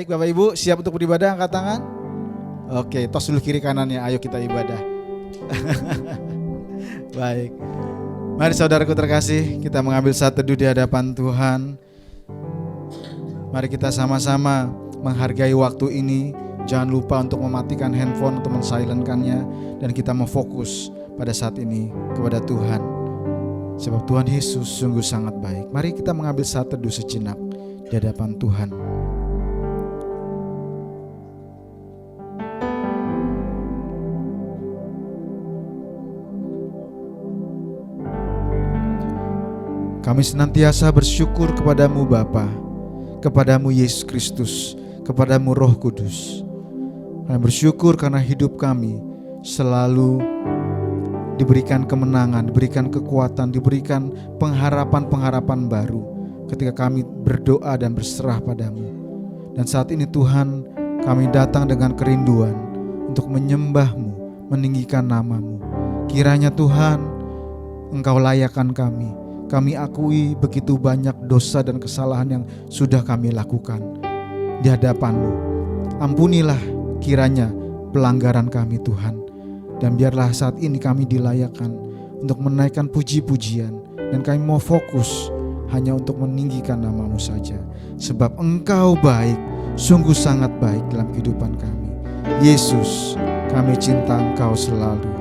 Baik Bapak Ibu, siap untuk beribadah, angkat tangan. Oke, tos dulu kiri kanannya, ayo kita ibadah. Baik. Mari saudaraku terkasih, kita mengambil saat teduh di hadapan Tuhan. Mari kita sama-sama menghargai waktu ini. Jangan lupa untuk mematikan handphone atau mensilentkannya, dan kita mau fokus pada saat ini kepada Tuhan. Sebab Tuhan Yesus sungguh sangat baik. Mari kita mengambil saat teduh sejenak di hadapan Tuhan. Kami senantiasa bersyukur kepadamu Bapa, kepadamu Yesus Kristus, kepadamu Roh Kudus. Kami bersyukur karena hidup kami selalu diberikan kemenangan, diberikan kekuatan, diberikan pengharapan-pengharapan baru ketika kami berdoa dan berserah padamu. Dan saat ini Tuhan, kami datang dengan kerinduan untuk menyembah-Mu, meninggikan nama-Mu. Kiranya Tuhan, Engkau layakkan kami. Kami akui begitu banyak dosa dan kesalahan yang sudah kami lakukan di hadapan-Mu. Ampunilah kiranya pelanggaran kami Tuhan. Dan biarlah saat ini kami dilayakkan untuk menaikkan puji-pujian. Dan kami mau fokus hanya untuk meninggikan nama-Mu saja. Sebab Engkau baik, sungguh sangat baik dalam kehidupan kami. Yesus, kami cinta Engkau selalu.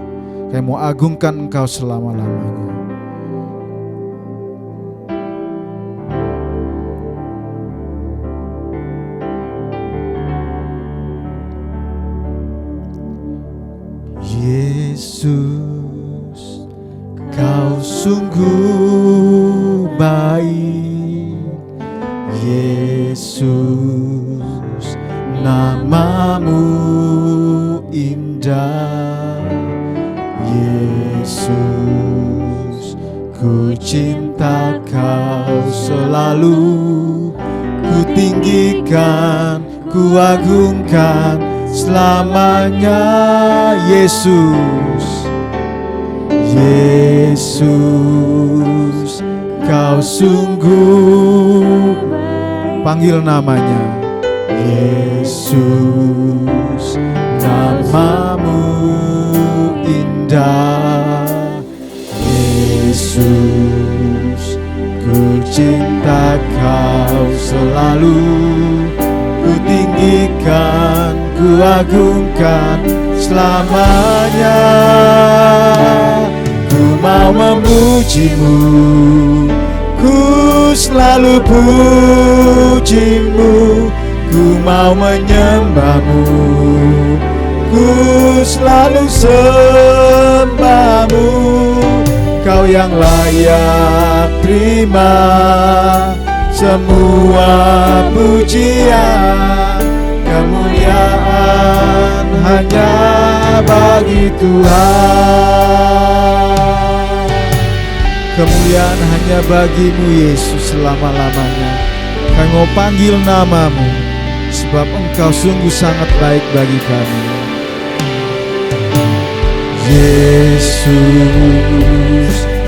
Kami mau agungkan Engkau selama-lamanya. Yesus, Kau sungguh baik. Yesus, nama-Mu indah. Yesus, ku cinta Kau selalu. Ku tinggikan, ku agungkan selamanya. Yesus, Yesus, Kau sungguh baik. Panggil namanya. Yesus, nama-Mu indah. Yesus, ku cinta Kau selalu. Ku tinggikan, ku agungkan selamanya. Ku mau memuji-Mu, ku selalu puji-Mu. Ku mau menyembah-Mu, ku selalu sembah-Mu. Kau yang layak terima semua pujian. Kemuliaan hanya bagi Tuhan. Kemuliaan hanya bagi-Mu Yesus selama-lamanya. Kami mau panggil nama-Mu, sebab Engkau sungguh sangat baik bagi kami. Yesus,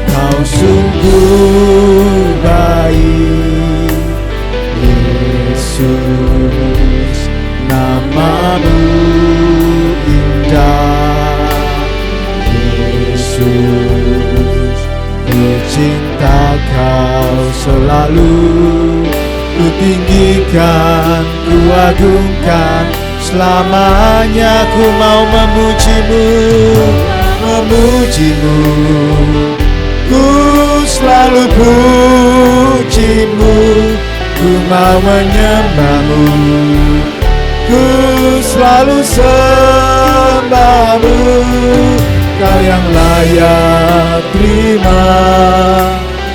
Kau sungguh baik. Yesus, nama-Mu indah. Yesus, ku cinta Kau selalu. Ku tinggikan, ku agungkan selamanya. Ku mau memuji-Mu, memuji-Mu. Ku selalu puji-Mu. Ku mau menyembah-Mu, ku selalu sembah-Mu. Kau yang layak terima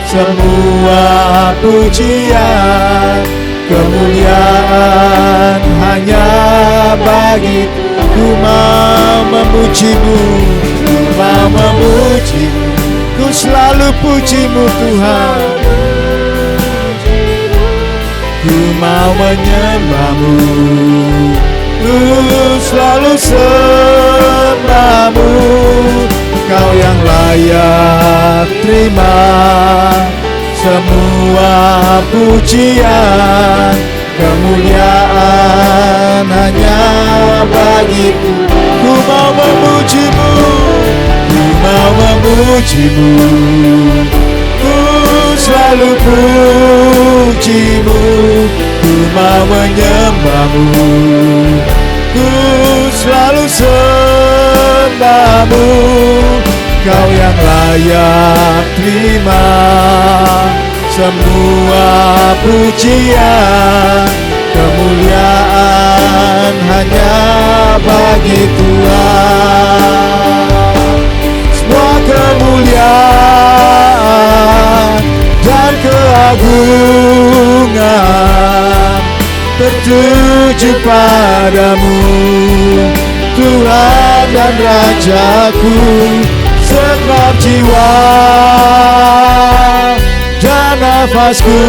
semua pujian. Kemuliaan hanya bagi. Ku mau memuji-Mu, ku mau memuji-Mu. Ku selalu puji-Mu Tuhan. Ku mau menyembah-Mu, ku selalu sembah-Mu. Kau yang layak terima semua pujian. kemuliaan hanya bagi-Mu. Ku mau memuji-Mu, ku mau memuji-Mu, ku selalu puji-Mu, ku mau menyembah-Mu, ku selalu sembah-Mu. Kau yang layak terima semua pujian, kemuliaan hanya bagi Tuhan. Semua kemuliaan dan keagungan tertuju padamu, Tuhan dan Rajaku. Segenap jiwa dan nafasku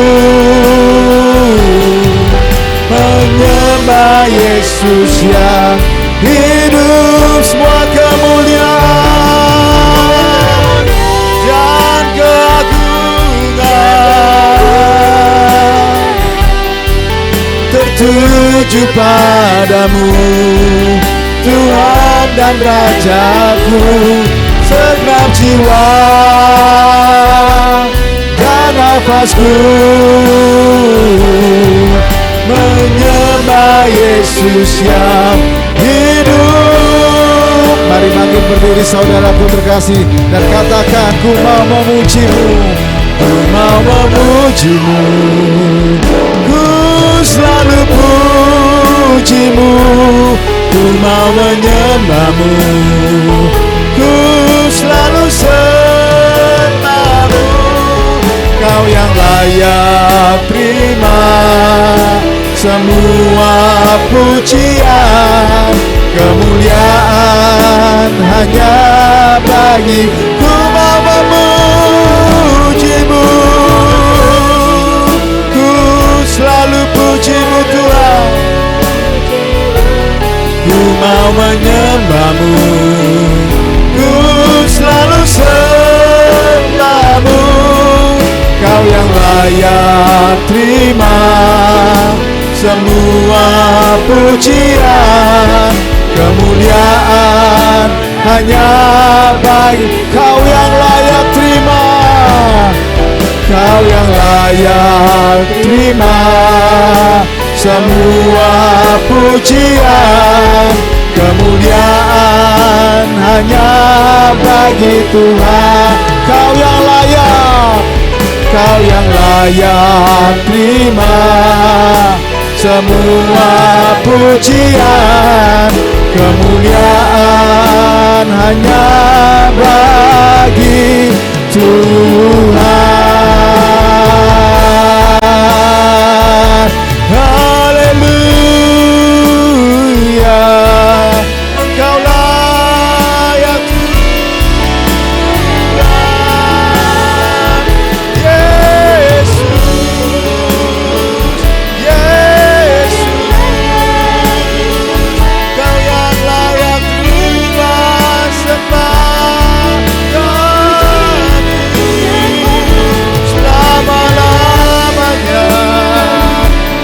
menyembah Yesus yang hidup. Semua kemuliaan dan keagungan tertuju padamu, Tuhan dan Rajaku. Segenap jiwa dan nafasku menyembah Yesus yang hidup. Mari makin berdiri saudaraku terkasih dan katakan, ku mau memuji-Mu, ku mau memuji-Mu, ku selalu puji-Mu, ku mau menyembah-Mu, ku selalu sembah-Mu. Kau yang layak terima semua pujian, kemuliaan hanya bagi. Ku mau memuji-Mu, ku selalu puji-Mu Tuhan, ku mau menyembah-Mu, ku selalu sembah-Mu. Kau yang layak terima semua pujian, kemuliaan hanya bagi. Kau yang layak terima, Kau yang layak terima semua pujian, kemuliaan hanya bagi Tuhan. Kau yang layak, Kau yang layak terima semua pujian, kemuliaan hanya bagi Tuhan. Haleluya, Engkau layak Tuhan. Yesus, Yesus, Kau yang layak terima sembah kami selama-lamanya.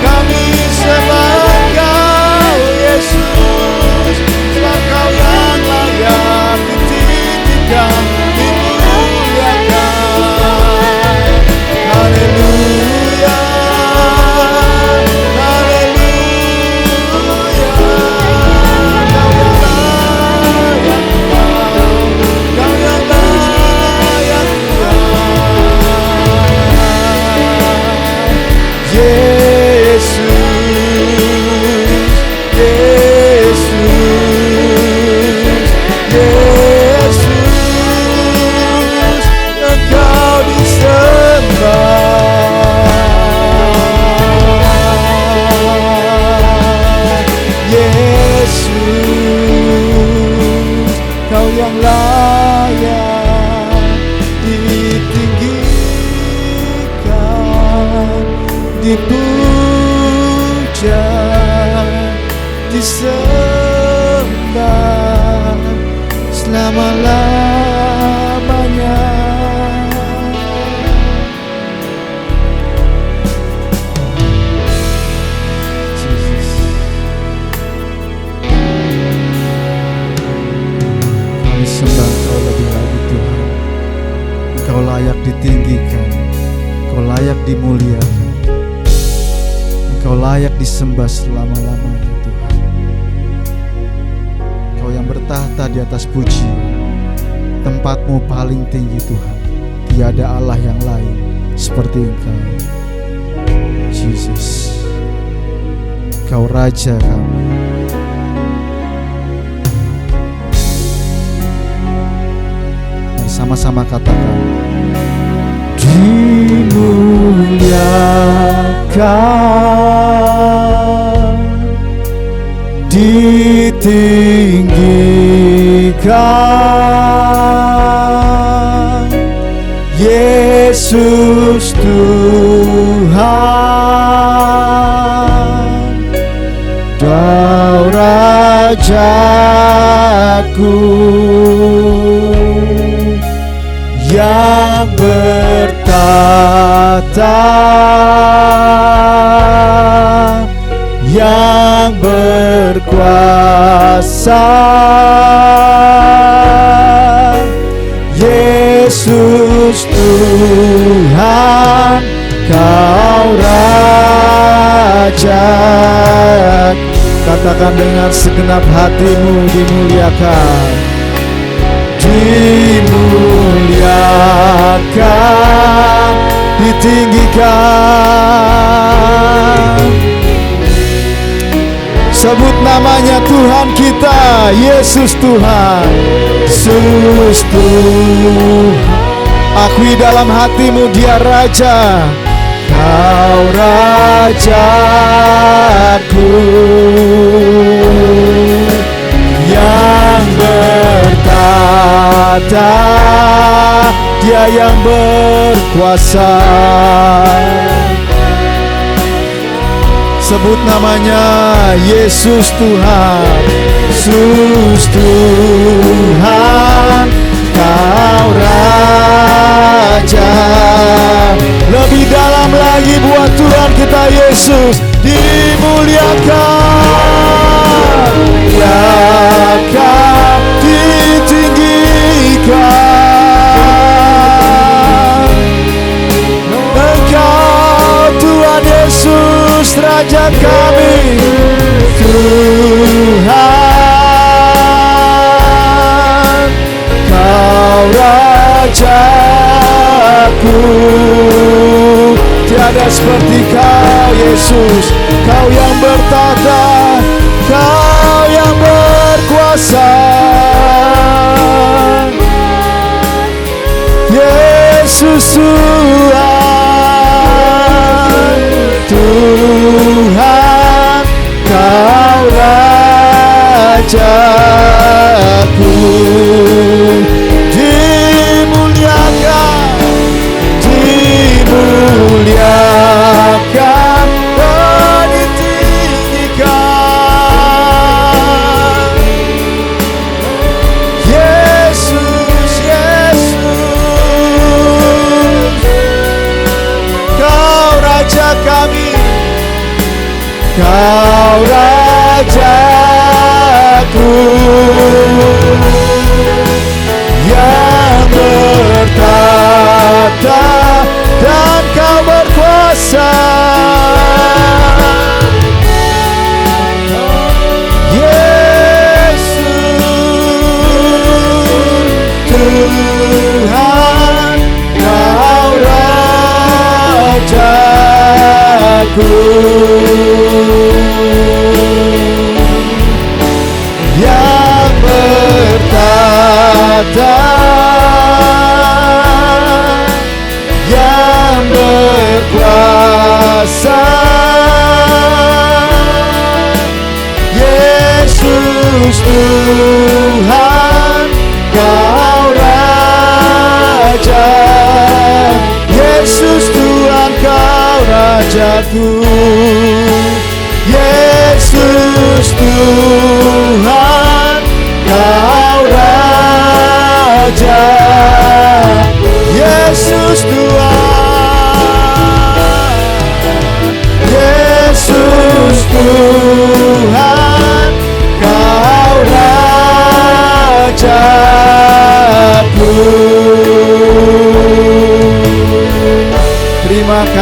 Kami sembah Kau Yesus, sebab Kau yang layak ditinggikan, dimuliakan. Haleluya, haleluya. Kau yang layak Tuhan, Kau yang layak Tuhan. Yesus, Yesus, Yesus, Engkau disembah. Yesus, Kau yang layak ditinggikan, dipuja, disembah selama-lamanya. Kami sembah Engkau lebih lagi Tuhan. Engkau layak ditinggikan, Engkau layak dimuliakan, Engkau layak disembah selama-lamanya Tuhan. Engkau yang bertahta di atas pujian, tempatmu paling tinggi Tuhan. Tiada Allah yang lain seperti Engkau, Jesus. Engkau Raja kami. Mari sama-sama katakan, dimuliakan, ditinggikan, Yesus Tuhan, Kau Rajaku yang bertahta, yang berkuasa, Yesus Tuhan, Kau Raja. Katakan dengan segenap hatimu, dimuliakan, dimuliakan, ditinggikan. Sebut namanya Tuhan kita, Yesus Tuhan, Yesus Tuhan. Akui dalam hatimu Dia Raja, Kau Rajaku yang bertahta, Dia yang berkuasa. Sebut namanya Yesus Tuhan, Yesus Tuhan, Kau Raja. Lebih dalam lagi buat Tuhan kita Yesus, dimuliakan, dimuliakan, ditinggikan. Engkau Tuhan Yesus, Raja kami, Tuhan, Kau Rajaku. Tiada seperti Kau Yesus, Kau yang bertahta, Kau yang berkuasa, Yesus Tuhan, Tuhan, Kau Rajaku. Dimuliakan, dimuliakan, dan ditinggikan, Yesus, Yesus, Kau Raja kami, Kau Rajaku yang bertahta dan Kau berkuasa, Yesus Tuhan, Kau Rajaku yang bertahta, yang berkuasa, Yesus Tuhan, Kau Raja, Yesus Tuhan, Kau Rajaku, Yesus Tuhan, Kau Raja, Yesus Tuhan, Yesus Tuhan, Kau Raja.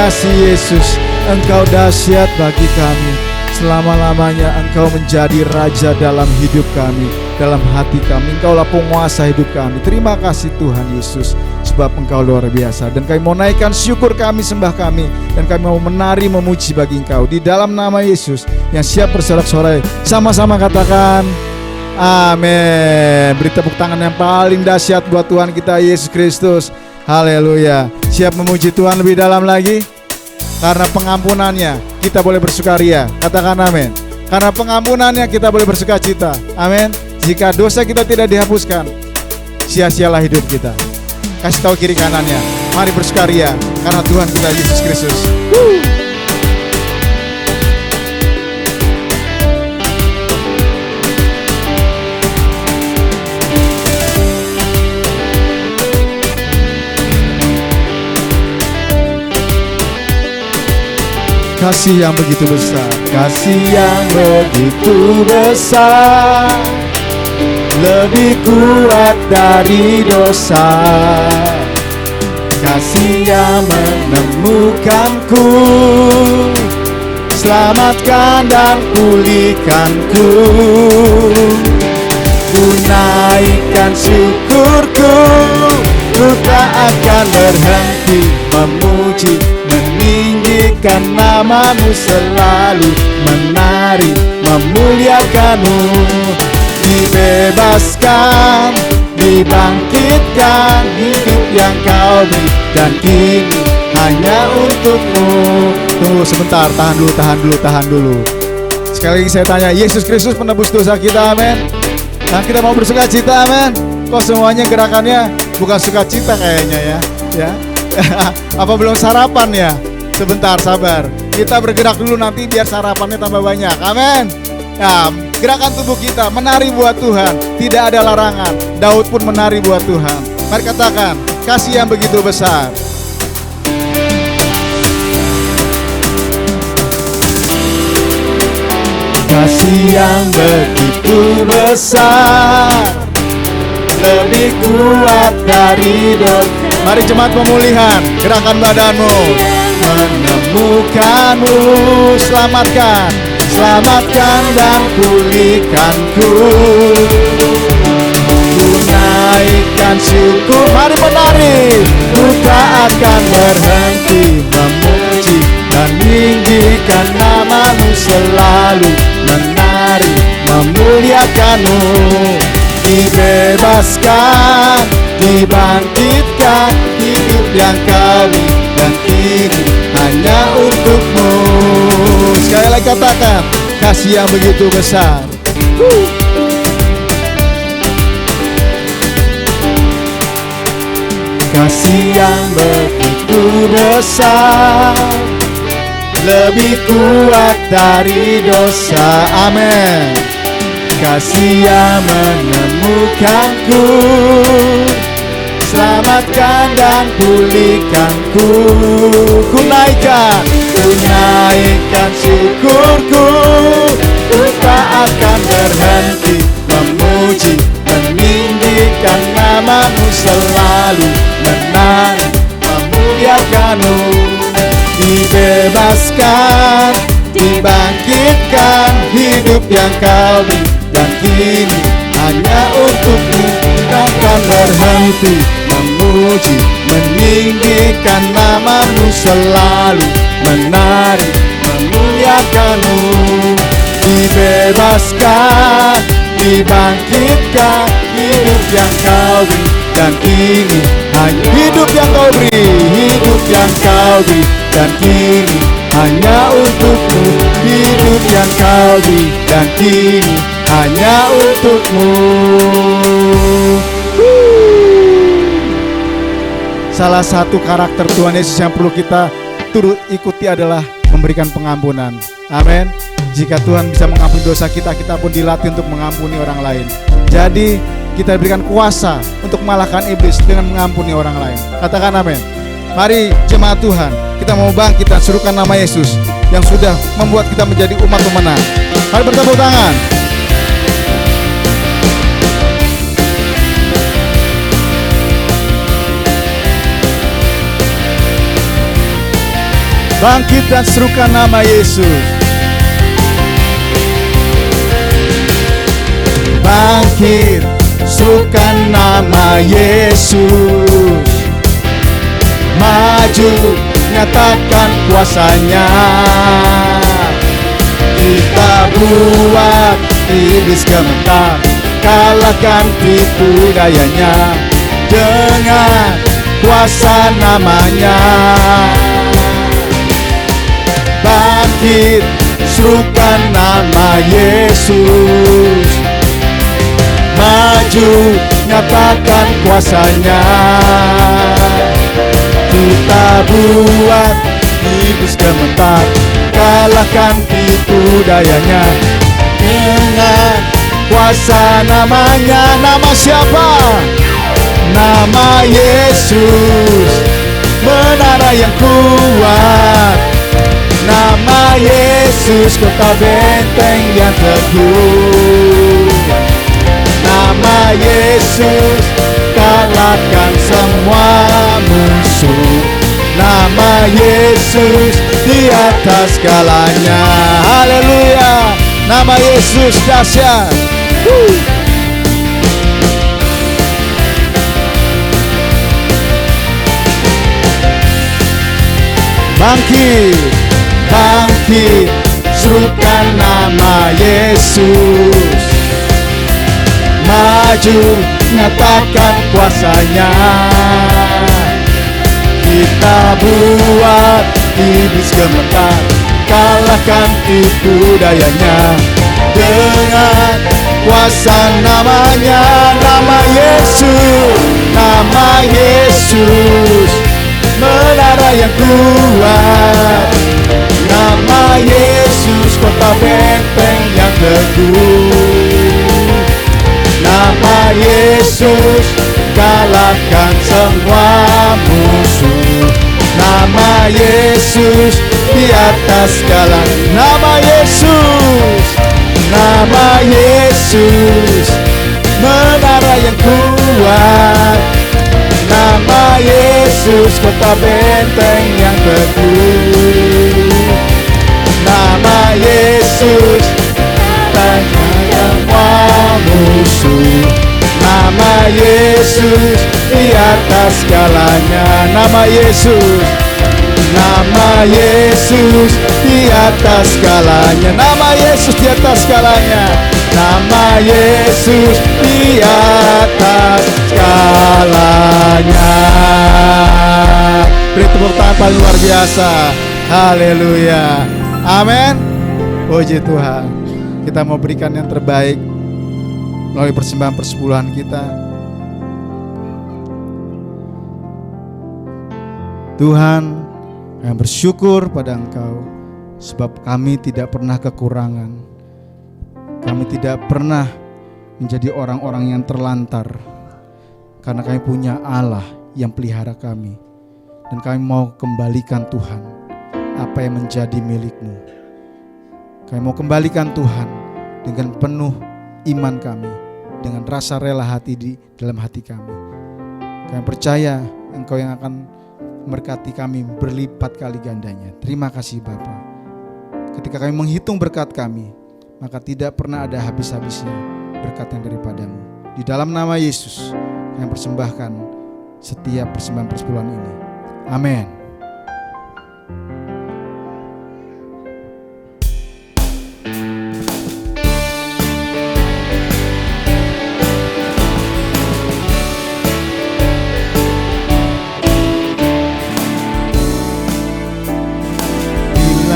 kasih Yesus, Engkau dahsyat bagi kami. Selama-lamanya Engkau menjadi Raja dalam hidup kami, dalam hati kami. Engkaulah penguasa hidup kami. Terima kasih Tuhan Yesus, sebab Engkau luar biasa. Dan kami mau naikkan syukur kami, sembah kami, dan kami mau menari memuji bagi Engkau. Di dalam nama Yesus yang siap bersorak-sorai, sama-sama katakan amin. Beri tepuk tangan yang paling dahsyat buat Tuhan kita Yesus Kristus. Haleluya. Siap memuji Tuhan lebih dalam lagi? Karena pengampunannya kita boleh bersukaria. Katakan amin. Karena pengampunannya kita boleh bersuka cita. Amin. Jika dosa kita tidak dihapuskan, sia-sialah hidup kita. Kasih tahu kiri kanannya, mari bersukaria karena Tuhan kita Yesus Kristus. Kasih yang begitu besar, kasih yang begitu besar, lebih kuat dari dosa. Kasih yang menemukanku, selamatkan dan pulihkanku. Ku naikkan syukurku, ku tak akan berhenti memuji, meninggikan namamu, selalu menari memuliakanmu. Dibebaskan, dibangkitkan, hidup yang kau beri dan kini hanya untukmu. Tunggu sebentar, tahan dulu. Sekali lagi saya tanya, Yesus Kristus penebus dosa kita, amin. Nah, kita mau bersuka cita, amin. Kok semuanya gerakannya bukan sukacita kayaknya ya. Apa belum sarapan ya? Sebentar, sabar. Kita bergerak dulu, nanti biar sarapannya tambah banyak. Amin. Ya, gerakan tubuh kita menari buat Tuhan, tidak ada larangan. Daud pun menari buat Tuhan. Mari katakan, kasih yang begitu besar. Kasih yang begitu besar, lebih kuat dari dosa. Mari jemaat pemulihan, gerakan badanmu, menemukanmu, selamatkan dan pulihkanku. Ku naikkan syukur, mari menari, ku tak akan berhenti memuji dan meninggikan namamu, selalu menari memuliakanmu. Dibebaskan, dibangkitkan, hidup yang kau beri dan kini hanya untukmu. Sekali lagi katakan, kasih yang begitu besar. Kasih yang begitu besar, lebih kuat dari dosa. Amin. Kasih yang menemukanku, selamatkan dan pulihkanku. Ku naikkan syukurku, ku tak akan berhenti memuji, meninggikan namamu, selalu menari memuliakanmu. Dibebaskan, dibangkitkan, hidup yang kau beri dan kini hanya untukmu. Takkan berhenti memuji, meninggikan namamu, selalu menari memuliakanmu. Dibebaskan, dibangkitkan, hidup yang kau beri dan kini hanya hidup yang kau beri, hidup yang kau beri dan kini hanya untukmu. Hidup yang kau beri dan kini hanya untukmu. Salah satu karakter Tuhan Yesus yang perlu kita turut ikuti adalah memberikan pengampunan. Amin. Jika Tuhan bisa mengampuni dosa kita, kita pun dilatih untuk mengampuni orang lain. Jadi kita diberikan kuasa untuk mengalahkan iblis dengan mengampuni orang lain. Katakan amin. Mari jemaat Tuhan, kita mau bangkit dan serukan nama Yesus yang sudah membuat kita menjadi umat pemenang. Mari bertepuk tangan. Bangkit dan serukan nama Yesus. Bangkit, serukan nama Yesus. Maju, nyatakan kuasanya. Kita buat iblis gemetar, kalahkan tipu dayanya dengan kuasa namanya. Bangkit, serukan nama Yesus. Maju, nyatakan kuasanya. Kita buat iblis gemetar, kalahkan tipu dayanya dengan kuasa namanya. Nama siapa? Nama Yesus, menara yang kuat. Nama Yesus, kota benteng yang teguh. Nama Yesus, kalahkan semua musuh. Nama Yesus di atas segalanya. Haleluya. Nama Yesus dahsyat. Bangkit, bangkit, serukan nama Yesus. Maju, nyatakan kuasanya. Kita buat iblis gemetar, kalahkan tipu dayanya dengan kuasa namanya. Nama Yesus, nama Yesus, menara yang kuat. Nama Yesus, kota benteng yang teguh. Nama Yesus, kalahkan semua musuh. Nama Yesus di atas segala. Nama Yesus, nama Yesus, menara yang kuat. Nama Yesus, kota benteng yang teguh. Nama Yesus, tanya semua musuh. Nama Yesus di atas segalanya. Nama Yesus, nama Yesus di atas segalanya. Nama Yesus di atas segalanya. Nama Yesus di atas segalanya. Beri tepuk tangan paling luar biasa. Haleluya. Amin. Puji Tuhan. Kita mau berikan yang terbaik melalui persembahan persepuluhan kita. Tuhan, kami bersyukur pada Engkau sebab kami tidak pernah kekurangan. Kami tidak pernah menjadi orang-orang yang terlantar karena kami punya Allah yang pelihara kami. Dan kami mau kembalikan Tuhan apa yang menjadi milik-Mu. Kami mau kembalikan Tuhan dengan penuh iman kami, dengan rasa rela hati di dalam hati kami. Kami percaya Engkau yang akan memberkati kami berlipat kali gandanya. Terima kasih Bapa. Ketika kami menghitung berkat kami, maka tidak pernah ada habis-habisnya berkat yang daripada-Mu. Di dalam nama Yesus kami persembahkan setiap persembahan persepuluhan ini. Amin.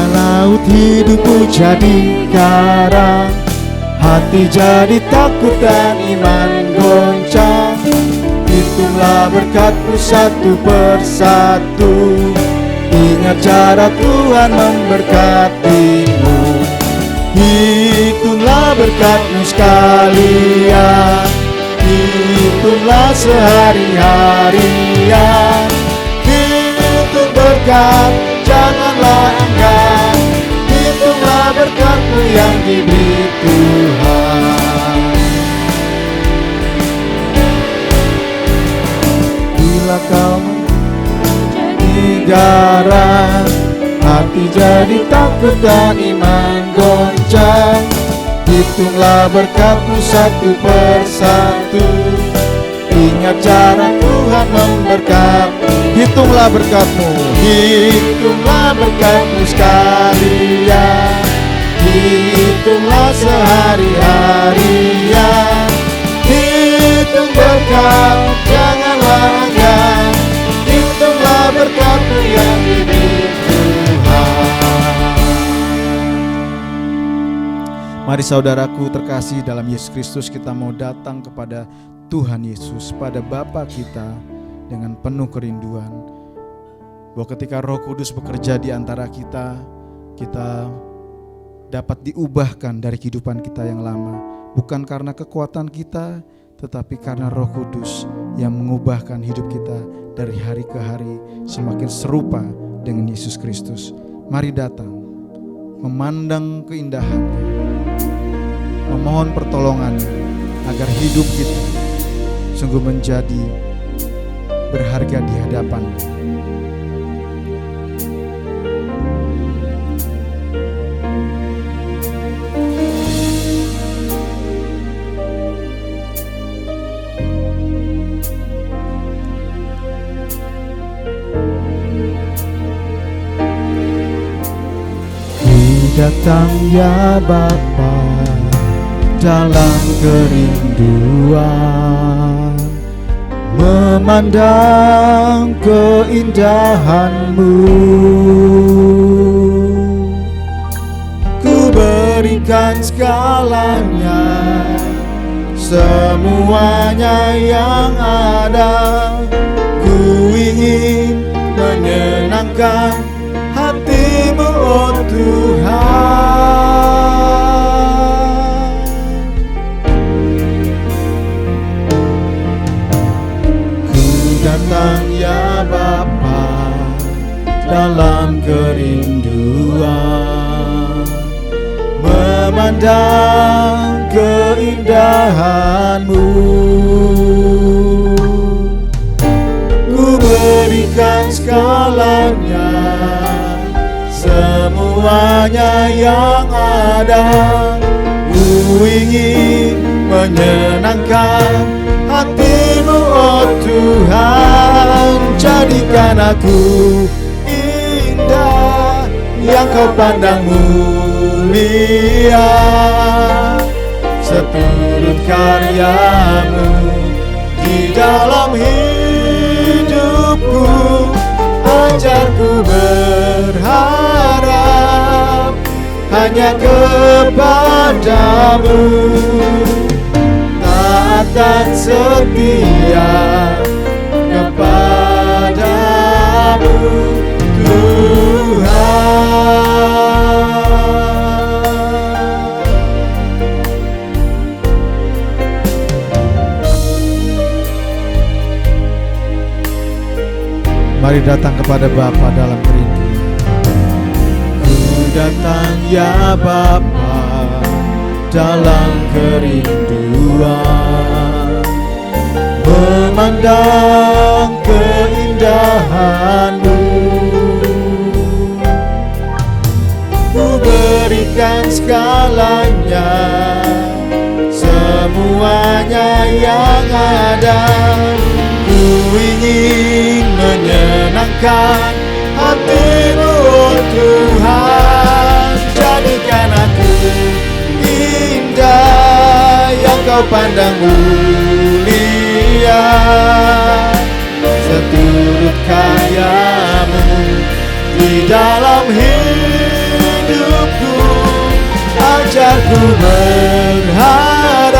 Laut hidupku jadi karang, hati jadi takut dan iman goncang. Hitunglah berkatmu satu persatu, ingat cara Tuhan memberkatimu. Hitunglah berkatmu sekalian, hitunglah sehari-harian. Hitung berkat, janganlah enggan. Hitunglah berkat-Mu yang diberi Tuhan. Bila kau menjadi garam, hati jadi takut dan iman goncang. Hitunglah berkatmu satu persatu, ingat cara Tuhan memberkati. Hitunglah berkatmu, hitunglah berkatmu sekalian, hitunglah sehari-harian. Hitung berkat, janganlah enggan, hitunglah berkatmu yang hidup Tuhan. Mari saudaraku terkasih dalam Yesus Kristus, kita mau datang kepada Tuhan Yesus, pada Bapa kita dengan penuh kerinduan, bahwa ketika Roh Kudus bekerja di antara kita, kita dapat diubahkan dari kehidupan kita yang lama, bukan karena kekuatan kita, tetapi karena Roh Kudus yang mengubahkan hidup kita dari hari ke hari semakin serupa dengan Yesus Kristus. Mari datang, memandang keindahannya, memohon pertolongannya, agar hidup kita sungguh menjadi berharga di hadapan-Nya. Datang ya Bapa dalam kerinduan, memandang keindahan-Mu. Ku berikan segalanya, semuanya yang ada. Ku ingin menyenangkan hati-Mu, oh Tuhan. Ku datang ya Bapa dalam kerinduan, memandang keindahan-Mu. Ku berikan segalanya, semuanya yang ada. Ku ingin menyenangkan hati-Mu, oh Tuhan. Jadikan aku indah yang Kau pandang mulia, seturut karya-Mu di dalam hidupku. Ajarku berharap hanya kepada-Mu, taat dan setia kepada-Mu, Tuhan. Mari datang kepada Bapa dalam kerinduan. Ku datang ya Bapa dalam kerinduan, memandang keindahan-Mu. Ku berikan segalanya, semuanya yang ada. Ku ingin menyenangkan hati-Mu, oh Tuhan. Jadikan aku indah yang Kau pandang mulia, seturut karya-Mu di dalam hidupku. Ajarku berharap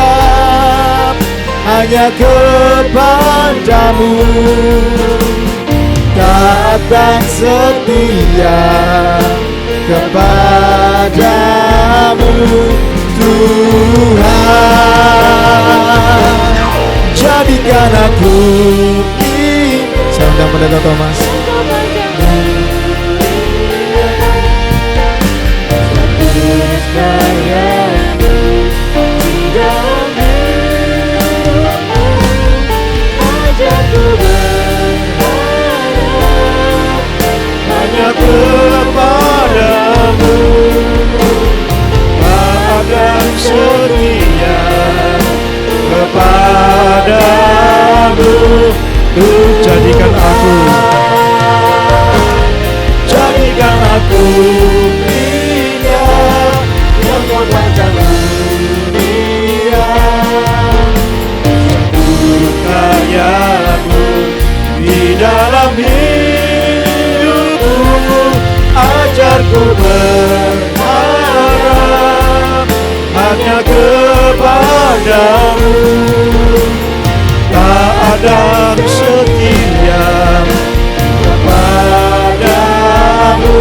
hanya kepada-Mu, taat dan setia kepada-Mu, Tuhan. Jadikan aku saya undang Pendeta Thomas. Hanya kepada Jadikan aku indah yang memanjang dunia. Sebut karyamu di dalam hidupku, ajarku berharap hanya kepadamu. Tak ada setia kepadamu,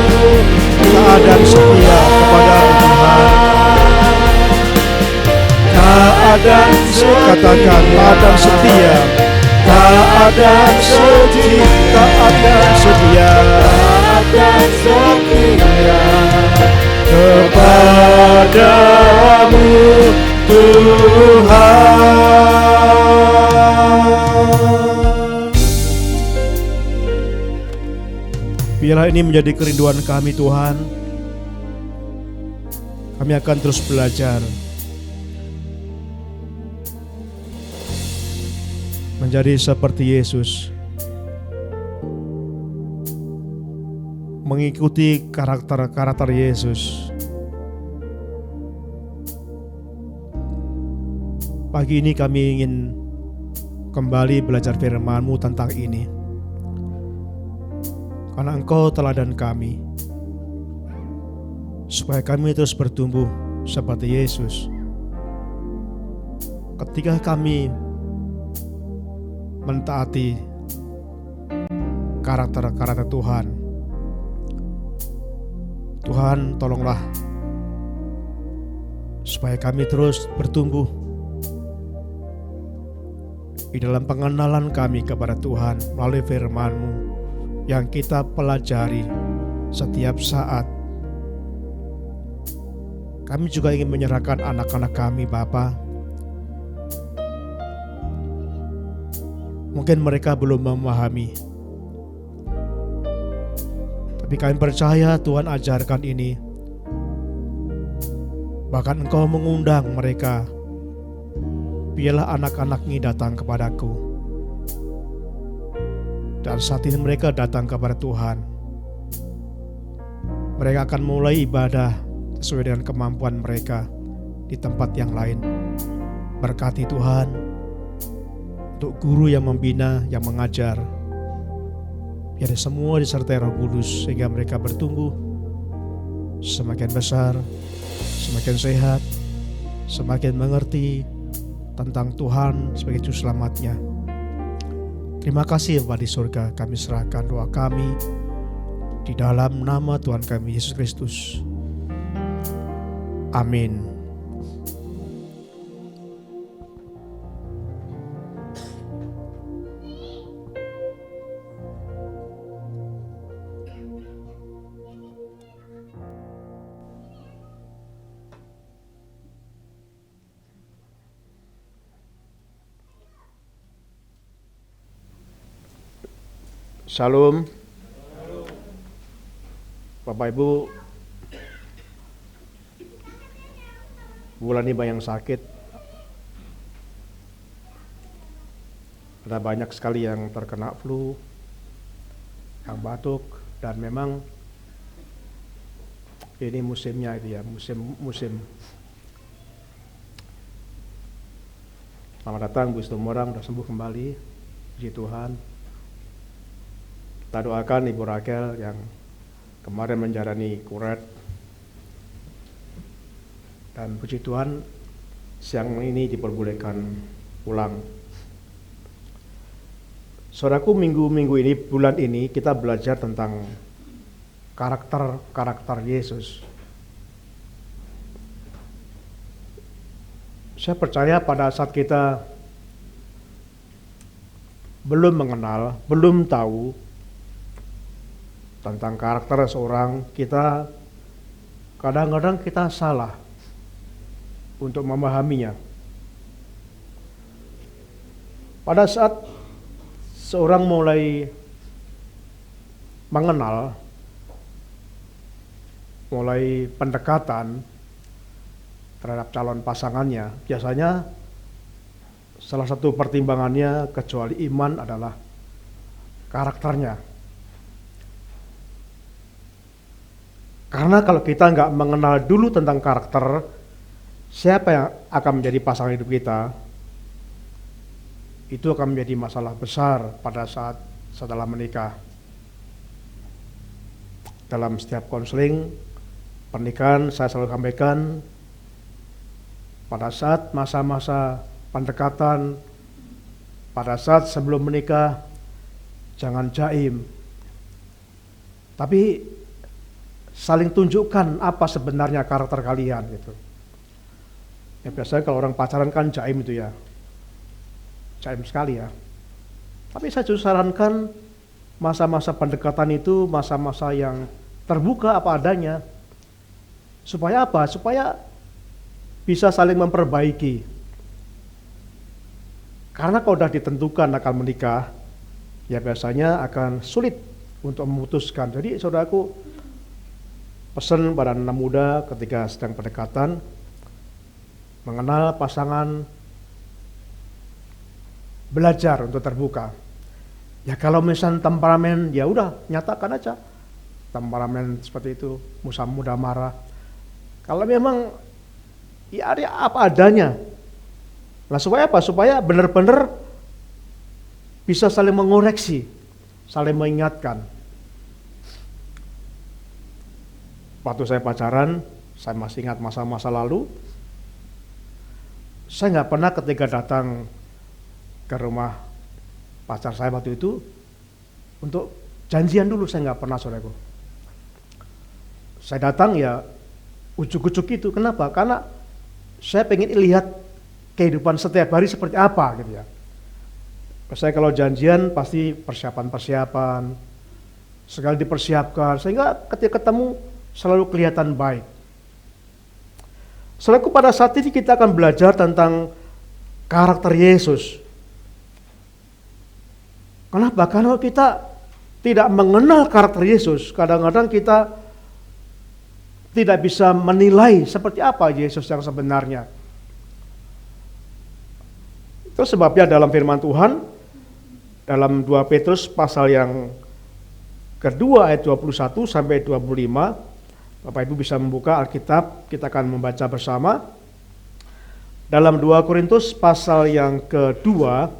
tak ada setia kepada Tuhan. Tak ada katakan, tak ada setia, tak ada setia, tak ada setia, tak ada setia kepadamu Tuhan. Biarlah ini menjadi kerinduan kami Tuhan. Kami akan terus belajar menjadi seperti Yesus, mengikuti karakter Yesus. Pagi ini kami ingin kembali belajar firman-Mu tentang ini. Karena Engkau teladan kami, supaya kami terus bertumbuh seperti Yesus. Ketika kami mentaati karakter Tuhan, Tuhan tolonglah supaya kami terus bertumbuh di dalam pengenalan kami kepada Tuhan melalui firman-Mu yang kita pelajari setiap saat. Kami juga ingin menyerahkan anak-anak kami, Bapa. Mungkin mereka belum memahami, tapi kami percaya Tuhan ajarkan ini. Bahkan Engkau mengundang mereka, biarlah anak-anak ini datang kepadaku. Dan saat ini mereka datang kepada Tuhan. Mereka akan mulai ibadah sesuai dengan kemampuan mereka di tempat yang lain. Berkati Tuhan untuk guru yang membina, yang mengajar. Biar semua disertai Roh Kudus sehingga mereka bertumbuh semakin besar, semakin sehat, semakin mengerti tentang Tuhan sebagai Juru Selamatnya. Terima kasih Bapa di surga, kami serahkan doa kami di dalam nama Tuhan kami Yesus Kristus. Amin. Shalom. Bapak Ibu, bulan ini banyak sakit. Ada banyak sekali yang terkena flu, yang batuk, dan memang ini musimnya itu ya, musim. Selamat datang Bu Istomorang, sudah sembuh kembali, puji Tuhan. Kita doakan Ibu Rakel yang kemarin menjalani kuret. Dan puji Tuhan siang ini diperbolehkan pulang. Saudaraku, minggu-minggu ini, bulan ini kita belajar tentang karakter Yesus. Saya percaya pada saat kita belum mengenal, belum tahu tentang karakter seorang, kita kadang-kadang kita salah untuk memahaminya. Pada saat seorang mulai mengenal, mulai pendekatan terhadap calon pasangannya, biasanya salah satu pertimbangannya kecuali iman adalah karakternya. Karena kalau kita nggak mengenal dulu tentang karakter, siapa yang akan menjadi pasangan hidup kita, itu akan menjadi masalah besar pada saat setelah menikah. Dalam setiap konseling pernikahan saya selalu sampaikan, pada saat masa-masa pendekatan, pada saat sebelum menikah, jangan jaim, tapi saling tunjukkan apa sebenarnya karakter kalian gitu. Ya biasanya kalau orang pacaran kan jaim itu ya, jaim sekali ya. Tapi saya justru sarankan masa-masa pendekatan itu masa-masa yang terbuka apa adanya. Supaya apa? Supaya bisa saling memperbaiki. Karena kalau sudah ditentukan akan menikah, ya biasanya akan sulit untuk memutuskan. Jadi saudaraku, pesan pada anak muda ketika sedang pendekatan, mengenal pasangan, belajar untuk terbuka. Ya kalau misalnya temperamen, ya udah nyatakan aja. Temperamen seperti itu, mudah marah. Kalau memang ya ada apa adanya. Nah supaya apa? Supaya benar-benar bisa saling mengoreksi, saling mengingatkan. Waktu saya pacaran, saya masih ingat masa-masa lalu. Saya nggak pernah ketika datang ke rumah pacar saya waktu itu untuk janjian dulu, saya nggak pernah, saudaraku. Saya datang ya ujuk-ujuk itu. Kenapa? Karena saya pengen lihat kehidupan setiap hari seperti apa gitu ya. Saya kalau janjian pasti persiapan, segala dipersiapkan, sehingga ketika ketemu selalu kelihatan baik. Selaku pada saat ini kita akan belajar tentang karakter Yesus. Kenapa? Karena kita tidak mengenal karakter Yesus, kadang-kadang kita tidak bisa menilai seperti apa Yesus yang sebenarnya. Itu sebabnya dalam firman Tuhan, dalam 2 Petrus pasal yang kedua ayat 21 sampai 25, Bapak Ibu bisa membuka Alkitab, kita akan membaca bersama. Dalam 2 Korintus pasal yang kedua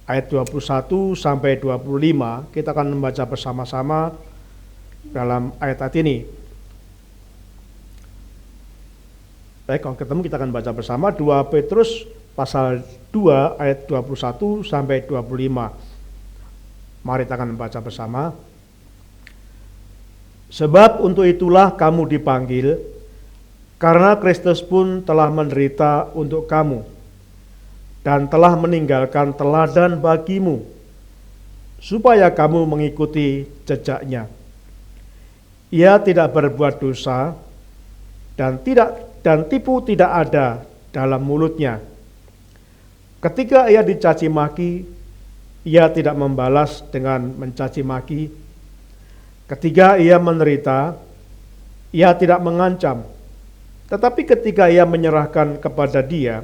ayat 21 sampai 25, kita akan membaca bersama-sama dalam ayat ini. Baik, kalau ketemu kita akan baca bersama 2 Petrus pasal 2 ayat 21 sampai 25. Mari kita akan membaca bersama. Sebab untuk itulah kamu dipanggil, karena Kristus pun telah menderita untuk kamu, dan telah meninggalkan teladan bagimu, supaya kamu mengikuti jejaknya. Ia tidak berbuat dosa, dan tipu tidak ada dalam mulutnya. Ketika ia dicaci maki, ia tidak membalas dengan mencaci maki. Ketika ia menderita, ia tidak mengancam. Tetapi ketika ia menyerahkan kepada Dia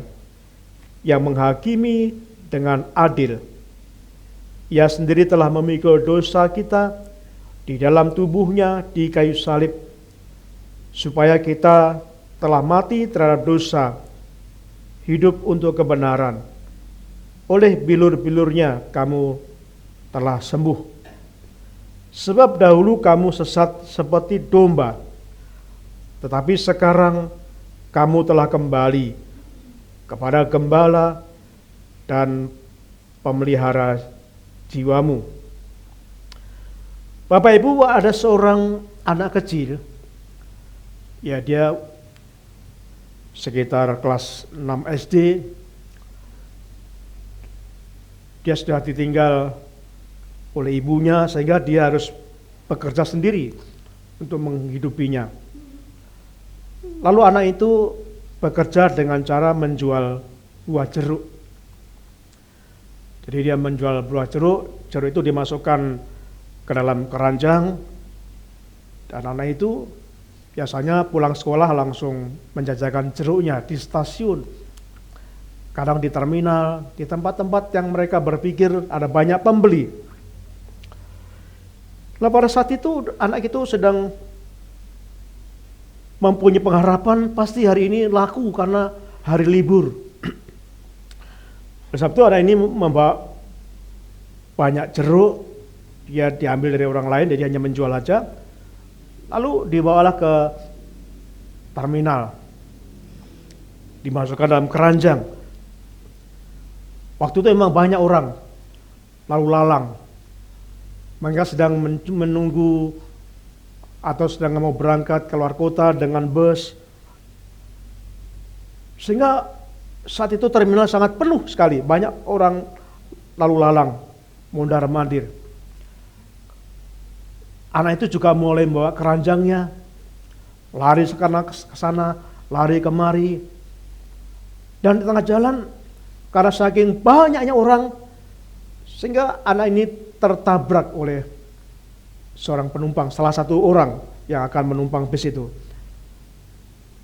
yang menghakimi dengan adil, ia sendiri telah memikul dosa kita di dalam tubuhnya di kayu salib, supaya kita telah mati terhadap dosa, hidup untuk kebenaran. Oleh bilur-bilurnya kamu telah sembuh. Sebab dahulu kamu sesat seperti domba, tetapi sekarang kamu telah kembali kepada gembala dan pemelihara jiwamu. Bapak Ibu, ada seorang anak kecil, ya dia sekitar kelas 6 SD, dia sudah ditinggal oleh ibunya sehingga dia harus bekerja sendiri untuk menghidupinya. Lalu anak itu bekerja dengan cara menjual buah jeruk. Jadi dia menjual buah jeruk, jeruk itu dimasukkan ke dalam keranjang, dan anak itu biasanya pulang sekolah langsung menjajakan jeruknya di stasiun. kadang di terminal, di tempat-tempat yang mereka berpikir ada banyak pembeli. Nah pada saat itu anak itu sedang mempunyai pengharapan pasti hari ini laku karena hari libur. Sabtu anak ini membawa banyak jeruk, dia diambil dari orang lain, jadi hanya menjual aja. Lalu dibawalah ke terminal, dimasukkan dalam keranjang. Waktu itu memang banyak orang lalu lalang. Mereka sedang menunggu atau sedang mau berangkat keluar kota dengan bus. Sehingga saat itu terminal sangat penuh sekali, banyak orang lalu lalang, mondar-mandir. Anak itu juga mulai membawa keranjangnya, lari ke sana, lari kemari. Dan di tengah jalan, karena saking banyaknya orang, sehingga anak ini tertabrak oleh seorang penumpang, salah satu orang yang akan menumpang bis itu.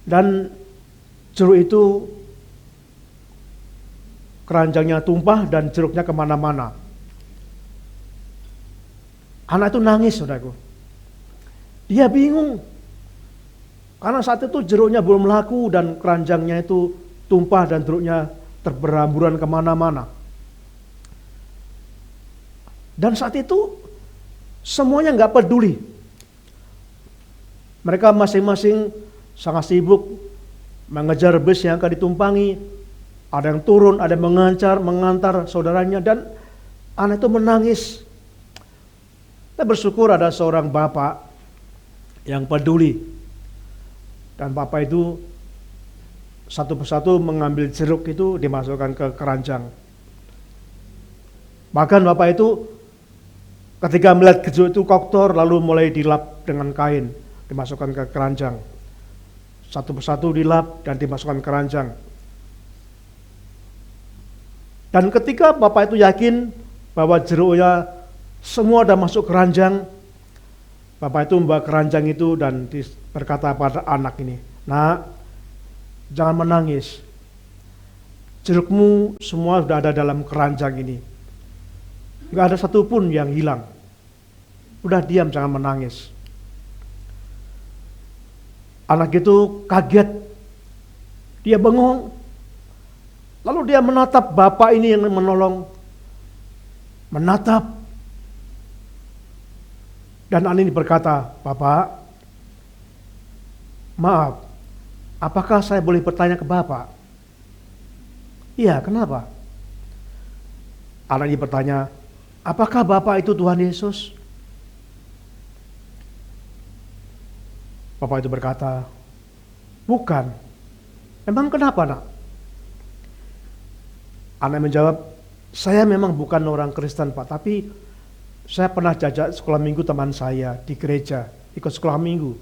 Dan jeruk itu, keranjangnya tumpah dan jeruknya kemana-mana. Anak itu nangis, saudaraku. Dia bingung. Karena saat itu jeruknya belum laku dan keranjangnya itu tumpah dan jeruknya terberamburan kemana-mana. Dan saat itu semuanya nggak peduli. Mereka masing-masing sangat sibuk mengejar bus yang akan ditumpangi. Ada yang turun, ada yang mengantar saudaranya, dan anak itu menangis. Saya bersyukur ada seorang bapak yang peduli. Dan bapak itu satu persatu mengambil jeruk itu dimasukkan ke keranjang. Bahkan bapak itu ketika melihat jeruk itu kotor lalu mulai dilap dengan kain, dimasukkan ke keranjang. Satu persatu dilap dan dimasukkan ke keranjang. Dan ketika bapak itu yakin bahwa jeruknya semua sudah masuk keranjang, bapak itu membawa keranjang itu dan berkata pada anak ini, "Nak, jangan menangis. Jerukmu semua sudah ada dalam keranjang ini. Enggak ada satupun yang hilang. Udah diam, jangan menangis." Anak itu kaget. Dia bengong. Lalu dia menatap bapak ini yang menolong. Menatap. Dan anak ini berkata, "Bapak, maaf, apakah saya boleh bertanya ke Bapak?" "Iya, kenapa?" Anak ini bertanya, "Apakah Bapak itu Tuhan Yesus?" Bapak itu berkata, "Bukan." "Emang kenapa, Nak?" Anak menjawab, "Saya memang bukan orang Kristen, Pak, tapi saya pernah jajak sekolah minggu teman saya di gereja, ikut sekolah minggu.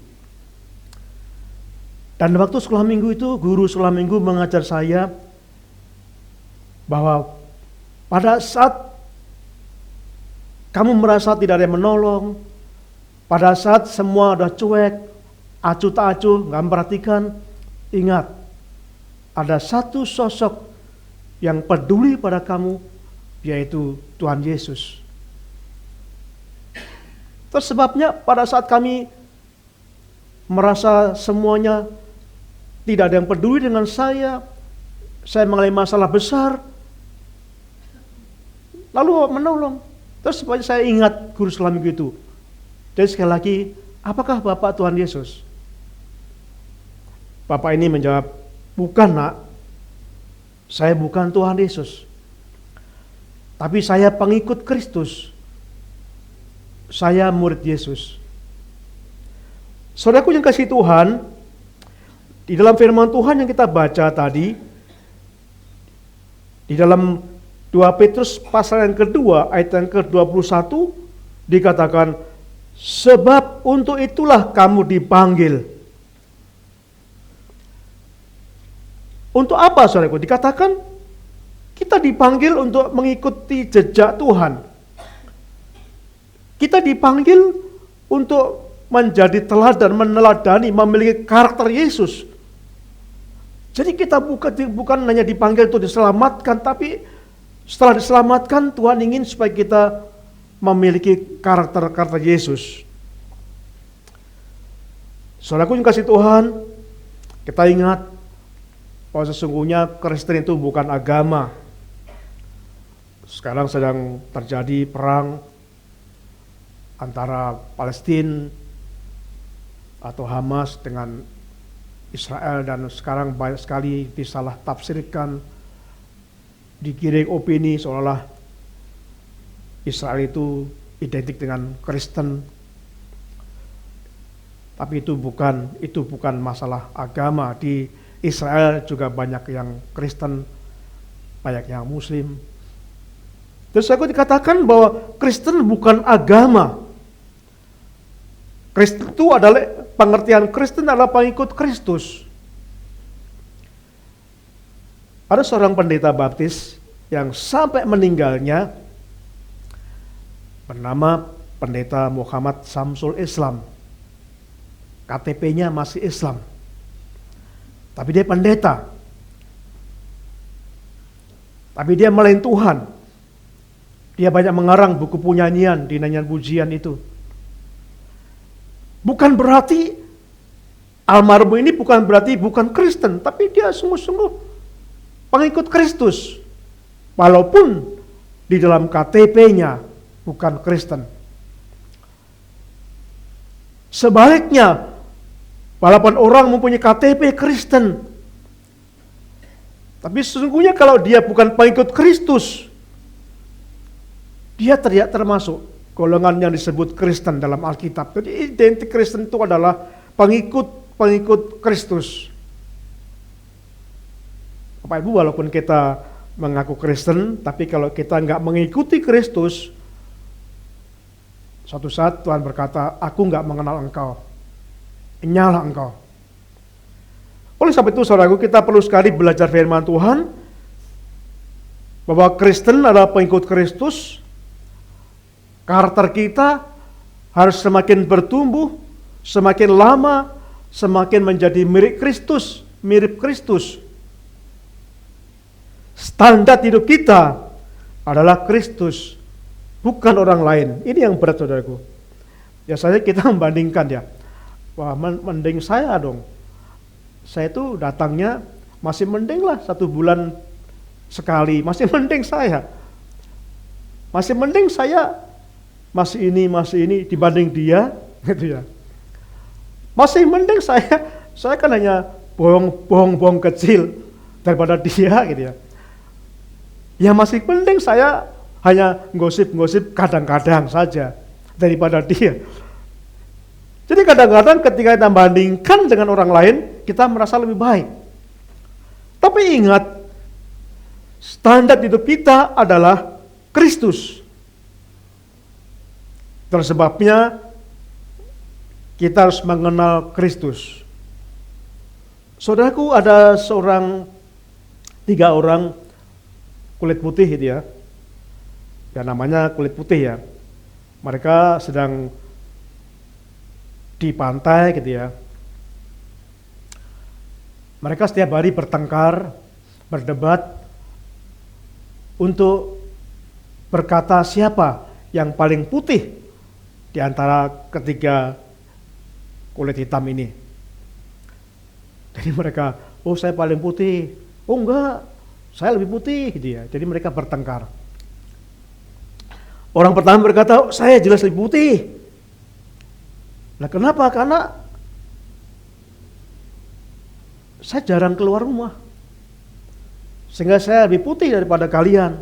Dan waktu sekolah minggu itu, guru sekolah minggu mengajar saya bahwa pada saat kamu merasa tidak ada yang menolong, pada saat semua udah cuek, acuh tak acuh, nggak memperhatikan, ingat, ada satu sosok yang peduli pada kamu, yaitu Tuhan Yesus. Terus sebabnya pada saat kami merasa semuanya tidak ada yang peduli dengan saya mengalami masalah besar, lalu menolong. Terus supaya saya ingat guru sekolah minggu itu. Dan sekali lagi, apakah Bapak Tuhan Yesus? Bapak ini menjawab, "Bukan, Nak. Saya bukan Tuhan Yesus. Tapi saya pengikut Kristus. Saya murid Yesus." Saudaraku yang kasih Tuhan, di dalam firman Tuhan yang kita baca tadi, di dalam 2 Petrus pasal yang kedua ayat yang ke-21 dikatakan, "Sebab untuk itulah kamu dipanggil." Untuk apa, saudaraku? Dikatakan kita dipanggil untuk mengikuti jejak Tuhan. Kita dipanggil untuk menjadi teladan, meneladani, memiliki karakter Yesus. Jadi kita bukan hanya dipanggil untuk diselamatkan, tapi setelah diselamatkan Tuhan ingin supaya kita memiliki karakter Yesus. Saudaraku yang kasih Tuhan, kita ingat bahwa sesungguhnya Kristen itu bukan agama. Sekarang sedang terjadi perang antara Palestina atau Hamas dengan Israel, dan sekarang banyak sekali disalah tafsirkan, digiring opini seolah Israel itu identik dengan Kristen. Tapi itu bukan masalah agama. Di Israel juga banyak yang Kristen, banyak yang Muslim. Terus aku dikatakan bahwa Kristen bukan agama. Kristen itu adalah, pengertian Kristen adalah pengikut Kristus. Ada seorang pendeta baptis yang sampai meninggalnya bernama pendeta Muhammad Samsul Islam. KTP-nya masih Islam. Tapi dia pendeta. Tapi dia melayani Tuhan. Dia banyak mengarang buku nyanyian di nyanyian pujian itu. Bukan berarti almarhum ini bukan Kristen, tapi dia sungguh-sungguh pengikut Kristus. Walaupun di dalam KTP-nya bukan Kristen. Sebaliknya, walaupun orang mempunyai KTP Kristen, tapi sesungguhnya kalau dia bukan pengikut Kristus, dia tidak termasuk golongan yang disebut Kristen dalam Alkitab. Jadi identik Kristen itu adalah pengikut Kristus. Bapak Ibu, walaupun kita mengaku Kristen, tapi kalau kita nggak mengikuti Kristus, suatu saat Tuhan berkata, aku nggak mengenal engkau, nyala engkau. Oleh sebab itu, saudaraku, kita perlu sekali belajar firman Tuhan, bahwa Kristen adalah pengikut Kristus. Karakter kita harus semakin bertumbuh, semakin lama, semakin menjadi mirip Kristus. Standar hidup kita adalah Kristus, bukan orang lain. Ini yang berat, saudaraku. Biasanya kita membandingkan ya, wah mending saya dong. Saya itu datangnya masih mending lah 1 bulan sekali, masih mending saya. Masih mending saya masih ini dibanding dia, gitu ya. Masih mending saya kan hanya bohong kecil daripada dia, gitu ya. Ya masih penting saya hanya gosip kadang-kadang saja daripada dia. Jadi kadang-kadang ketika kita bandingkan dengan orang lain, kita merasa lebih baik. Tapi ingat, standar hidup kita adalah Kristus. Tersebabnya kita harus mengenal Kristus. Saudaraku, ada 3 orang kulit putih gitu ya. Ya namanya kulit putih ya. Mereka sedang di pantai gitu ya. Mereka setiap hari bertengkar, berdebat untuk berkata siapa yang paling putih di antara ketiga kulit hitam ini. Jadi mereka, oh saya paling putih, oh enggak, saya lebih putih gitu ya. Jadi mereka bertengkar. Orang pertama berkata, oh, saya jelas lebih putih. Nah kenapa? Karena saya jarang keluar rumah, sehingga saya lebih putih daripada kalian.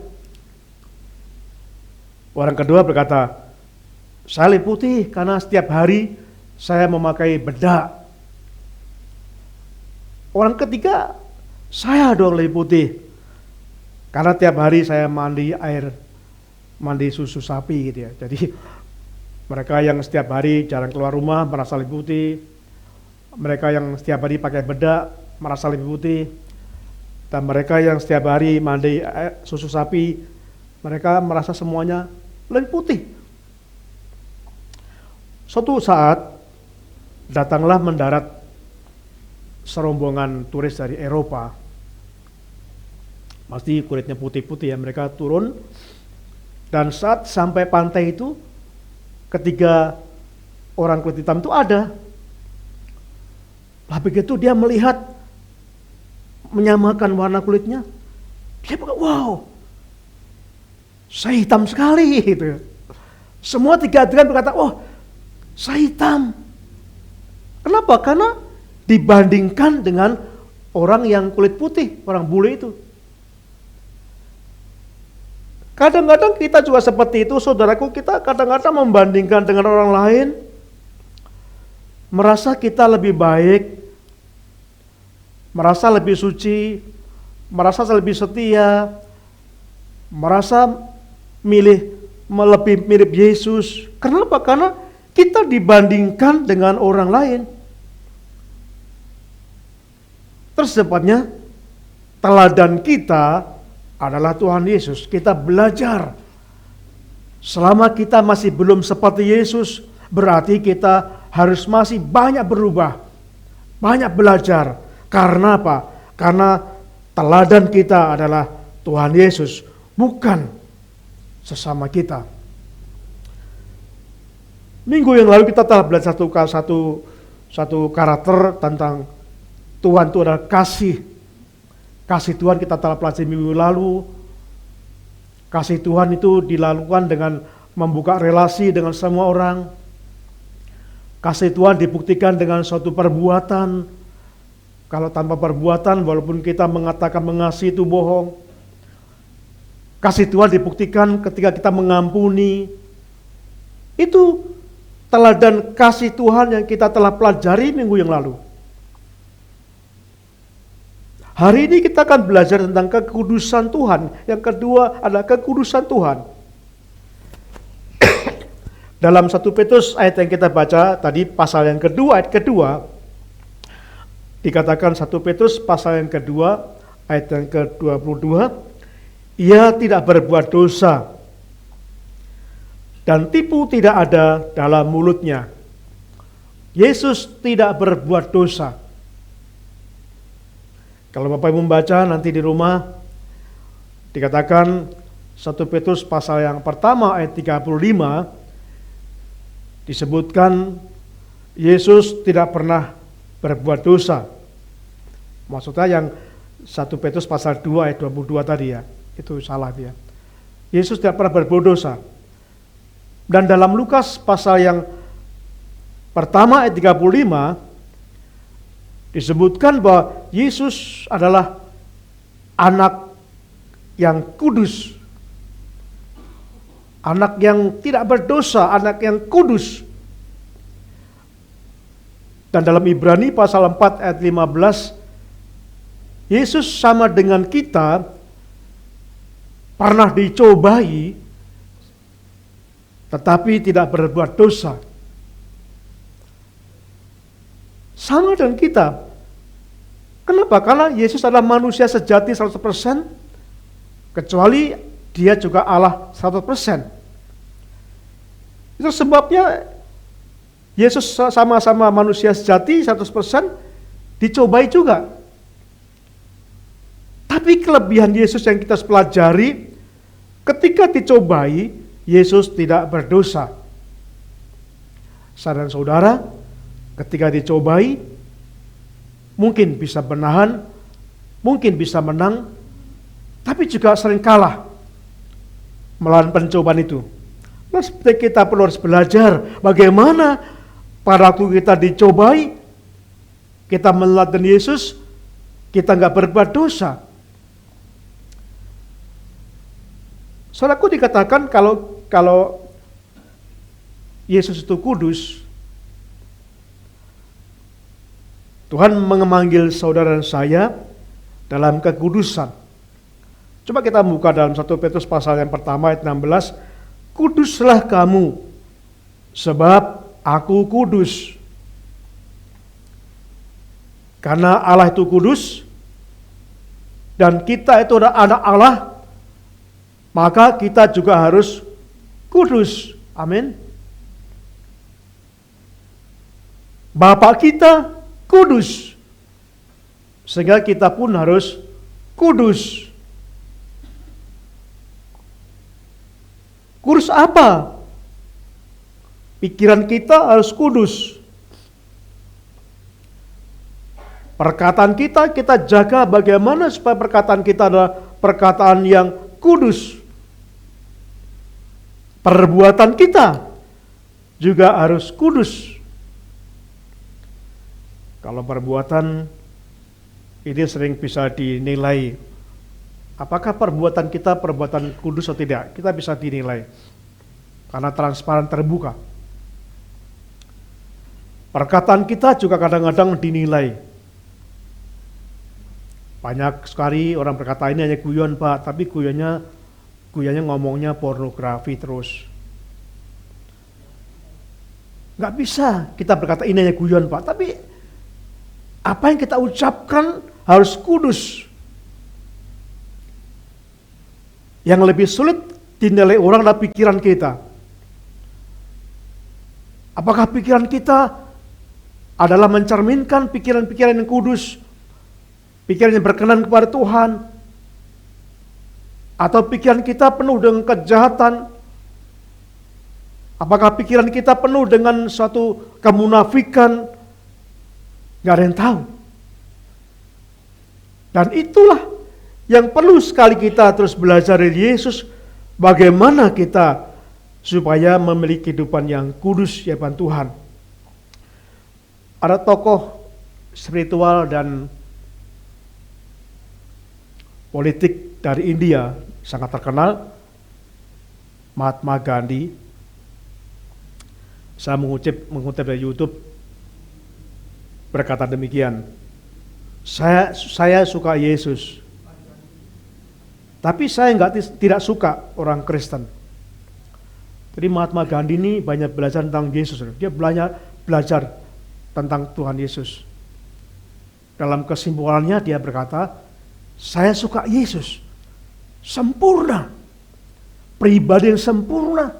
Orang kedua berkata, saya lebih putih karena setiap hari saya memakai bedak. Orang ketiga, saya dong lebih putih karena tiap hari saya mandi susu sapi gitu ya. Jadi mereka yang setiap hari jarang keluar rumah merasa lebih putih. Mereka yang setiap hari pakai bedak merasa lebih putih. Dan mereka yang setiap hari mandi susu sapi, mereka merasa semuanya lebih putih. Suatu saat datanglah mendarat serombongan turis dari Eropa. Pasti kulitnya putih-putih ya, mereka turun. Dan saat sampai pantai itu, ketiga orang kulit hitam itu ada. Lah begitu dia melihat, menyamakan warna kulitnya, dia bilang, wow, saya hitam sekali gitu. Semua tiga adegan berkata, oh, saya hitam. Kenapa? Karena dibandingkan dengan orang yang kulit putih, orang bule itu. Kadang-kadang kita juga seperti itu, saudaraku, kita kadang-kadang membandingkan dengan orang lain, merasa kita lebih baik, merasa lebih suci, merasa lebih setia, merasa lebih mirip Yesus. Kenapa? Karena kita dibandingkan dengan orang lain. Tersebabnya teladan kita adalah Tuhan Yesus. Kita belajar. Selama kita masih belum seperti Yesus, berarti kita harus masih banyak berubah, banyak belajar. Karena apa? Karena teladan kita adalah Tuhan Yesus, bukan sesama kita. Minggu yang lalu kita telah belajar satu karakter tentang Tuhan itu adalah kasih. Kasih Tuhan kita telah pelajari minggu lalu. Kasih Tuhan itu dilakukan dengan membuka relasi dengan semua orang. Kasih Tuhan dibuktikan dengan suatu perbuatan. Kalau tanpa perbuatan, walaupun kita mengatakan mengasihi itu bohong. Kasih Tuhan dibuktikan ketika kita mengampuni. Itu teladan kasih Tuhan yang kita telah pelajari minggu yang lalu. Hari ini kita akan belajar tentang kekudusan Tuhan. Yang kedua adalah kekudusan Tuhan. Dalam 1 Petrus ayat yang kita baca tadi, pasal yang kedua, ayat kedua, dikatakan 1 Petrus pasal yang kedua, ayat yang ke-22, ia tidak berbuat dosa dan tipu tidak ada dalam mulutnya. Yesus tidak berbuat dosa. Kalau Bapak Ibu membaca nanti di rumah, dikatakan 1 Petrus pasal yang pertama ayat 35, disebutkan Yesus tidak pernah berbuat dosa. Maksudnya yang 1 Petrus pasal 2 ayat 22 tadi ya, itu salah dia. Yesus tidak pernah berbuat dosa. Dan dalam Lukas pasal yang pertama ayat 35, disebutkan bahwa Yesus adalah anak yang kudus. Anak yang tidak berdosa, anak yang kudus. Dan dalam Ibrani pasal 4 ayat 15, Yesus sama dengan kita pernah dicobai, tetapi tidak berbuat dosa. Sama dengan kita. Kenapa? Karena Yesus adalah manusia sejati 100%, kecuali dia juga Allah 100%. Itu sebabnya Yesus sama-sama manusia sejati 100%, dicobai juga. Tapi kelebihan Yesus yang kita pelajari, ketika dicobai, Yesus tidak berdosa. Saudara-saudara, ketika dicobai, mungkin bisa menahan, mungkin bisa menang, tapi juga sering kalah melawan pencobaan itu. Nah, seperti kita perlu harus belajar bagaimana pada waktu kita dicobai, kita meneladani Yesus, kita nggak berbuat dosa. Saudaraku, dikatakan kalau Yesus itu kudus, Tuhan memanggil saudara dan saya dalam kekudusan. Coba kita buka dalam 1 Petrus pasal yang pertama ayat 16. Kuduslah kamu, sebab aku kudus. Karena Allah itu kudus, dan kita itu adalah anak Allah, maka kita juga harus kudus. Amin. Bapa kita kudus. Sehingga kita pun harus kudus. Kudus apa? Pikiran kita harus kudus. Perkataan kita jaga bagaimana supaya perkataan kita adalah perkataan yang kudus. Perbuatan kita juga harus kudus. Kalau perbuatan ini sering bisa dinilai, apakah perbuatan kita perbuatan kudus atau tidak? Kita bisa dinilai karena transparan, terbuka. Perkataan kita juga kadang-kadang dinilai. Banyak sekali orang berkata ini hanya guyon Pak, tapi guyonnya ngomongnya pornografi terus. Nggak bisa kita berkata ini hanya guyon Pak, tapi apa yang kita ucapkan harus kudus. Yang lebih sulit dinilai orang adalah pikiran kita. Apakah pikiran kita adalah mencerminkan pikiran-pikiran yang kudus, pikiran yang berkenan kepada Tuhan, atau pikiran kita penuh dengan kejahatan? Apakah pikiran kita penuh dengan suatu kemunafikan? Gak ada yang tahu. Dan itulah yang perlu sekali kita terus belajar dari Yesus, bagaimana kita supaya memiliki kehidupan yang kudus di hadapan Tuhan. Ada tokoh spiritual dan politik dari India sangat terkenal, Mahatma Gandhi. Saya mengutip dari YouTube, berkata demikian, saya suka Yesus, tapi saya tidak suka orang Kristen. Jadi Mahatma Gandhi ini banyak belajar tentang Yesus. Dia belajar tentang Tuhan Yesus. Dalam kesimpulannya dia berkata, saya suka Yesus, sempurna, pribadi yang sempurna,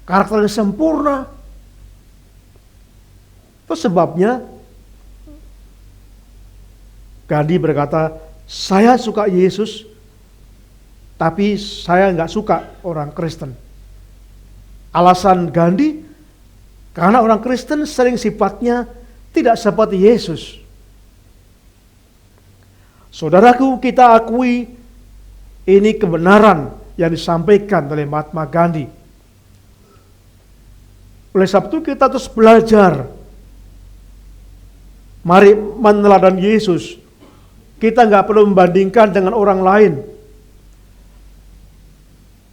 karakter yang sempurna. Itu sebabnya Gandhi berkata, saya suka Yesus, tapi saya nggak suka orang Kristen. Alasan Gandhi, karena orang Kristen sering sifatnya tidak seperti Yesus. Saudaraku, kita akui ini kebenaran yang disampaikan oleh Mahatma Gandhi. Oleh sebab itu kita terus belajar. Mari meneladani Yesus. Kita nggak perlu membandingkan dengan orang lain.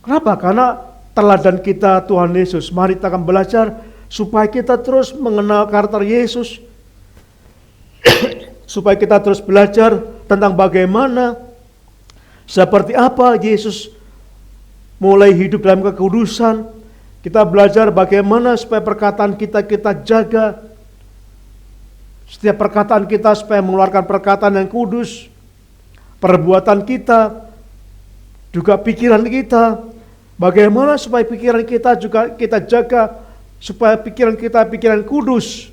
Kenapa? Karena teladan kita Tuhan Yesus. Mari kita akan belajar supaya kita terus mengenal karakter Yesus. Supaya kita terus belajar tentang bagaimana, seperti apa Yesus mulai hidup dalam kekudusan. Kita belajar bagaimana supaya perkataan kita jaga. Setiap perkataan kita supaya mengeluarkan perkataan yang kudus. Perbuatan kita, juga pikiran kita. Bagaimana supaya pikiran kita juga kita jaga, supaya pikiran kita pikiran kudus,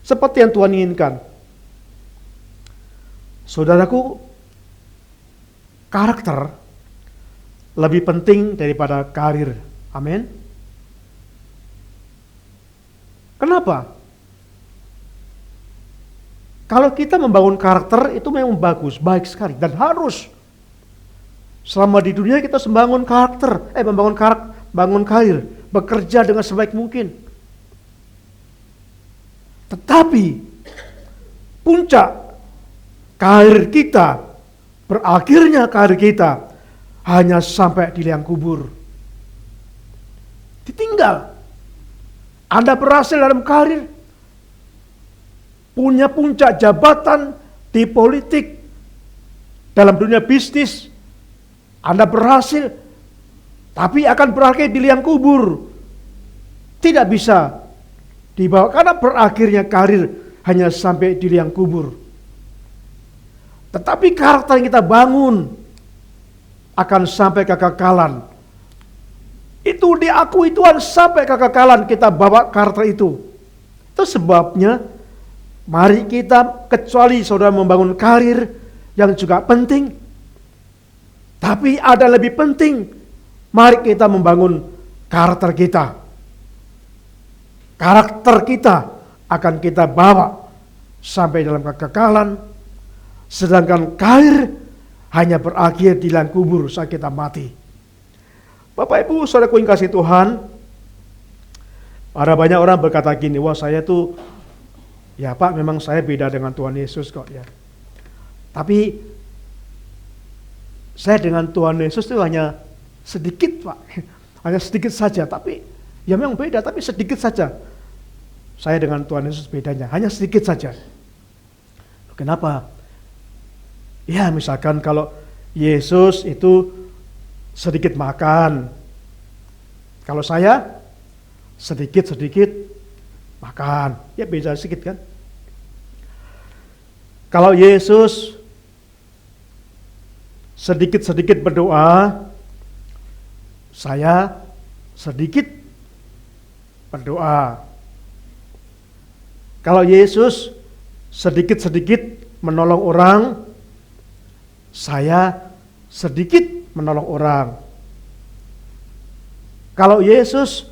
seperti yang Tuhan inginkan. Saudaraku, karakter lebih penting daripada karir. Amin. Kenapa? Kalau kita membangun karakter itu memang bagus, baik sekali dan harus. Selama di dunia kita membangun karir, bekerja dengan sebaik mungkin. Tetapi puncak karir kita, berakhirnya karir kita hanya sampai di liang kubur. Ditinggal. Anda berhasil dalam karir, punya puncak jabatan di politik, dalam dunia bisnis, Anda berhasil, tapi akan berakhir di liang kubur. Tidak bisa dibawa, karena berakhirnya karir hanya sampai di liang kubur. Tetapi karakter yang kita bangun akan sampai kekekalan. Itu diakui Tuhan, sampai kekekalan kita bawa karakter itu. Itu sebabnya Mari kita, kecuali saudara membangun karir yang juga penting, tapi ada lebih penting, mari kita membangun karakter kita. Karakter kita akan kita bawa sampai dalam kekekalan, sedangkan karir hanya berakhir di liang kubur saat kita mati. Bapak Ibu, saudaraku yang kasih Tuhan, ada banyak orang berkata gini, wah saya tuh, ya Pak memang saya beda dengan Tuhan Yesus kok ya. Tapi saya dengan Tuhan Yesus itu hanya sedikit Pak, hanya sedikit saja. Tapi ya memang beda, tapi sedikit saja. Saya dengan Tuhan Yesus bedanya, hanya sedikit saja. Kenapa? Ya misalkan kalau Yesus itu sedikit makan, kalau saya sedikit-sedikit makan, ya beda sedikit kan. Kalau Yesus sedikit-sedikit berdoa, saya sedikit berdoa. Kalau Yesus sedikit-sedikit menolong orang, saya sedikit menolong orang. Kalau Yesus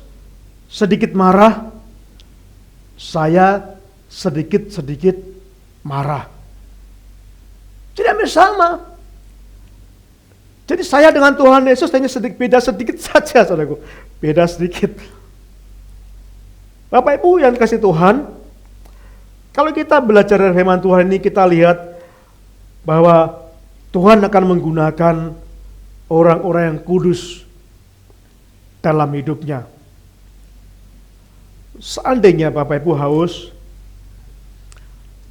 sedikit marah, saya sedikit-sedikit marah. Jadi hampir sama. Jadi saya dengan Tuhan Yesus hanya beda sedikit saja, saudaraku. Beda sedikit. Bapak Ibu yang kasih Tuhan, kalau kita belajar dari firman Tuhan ini, kita lihat bahwa Tuhan akan menggunakan orang-orang yang kudus dalam hidupnya. Seandainya Bapak Ibu haus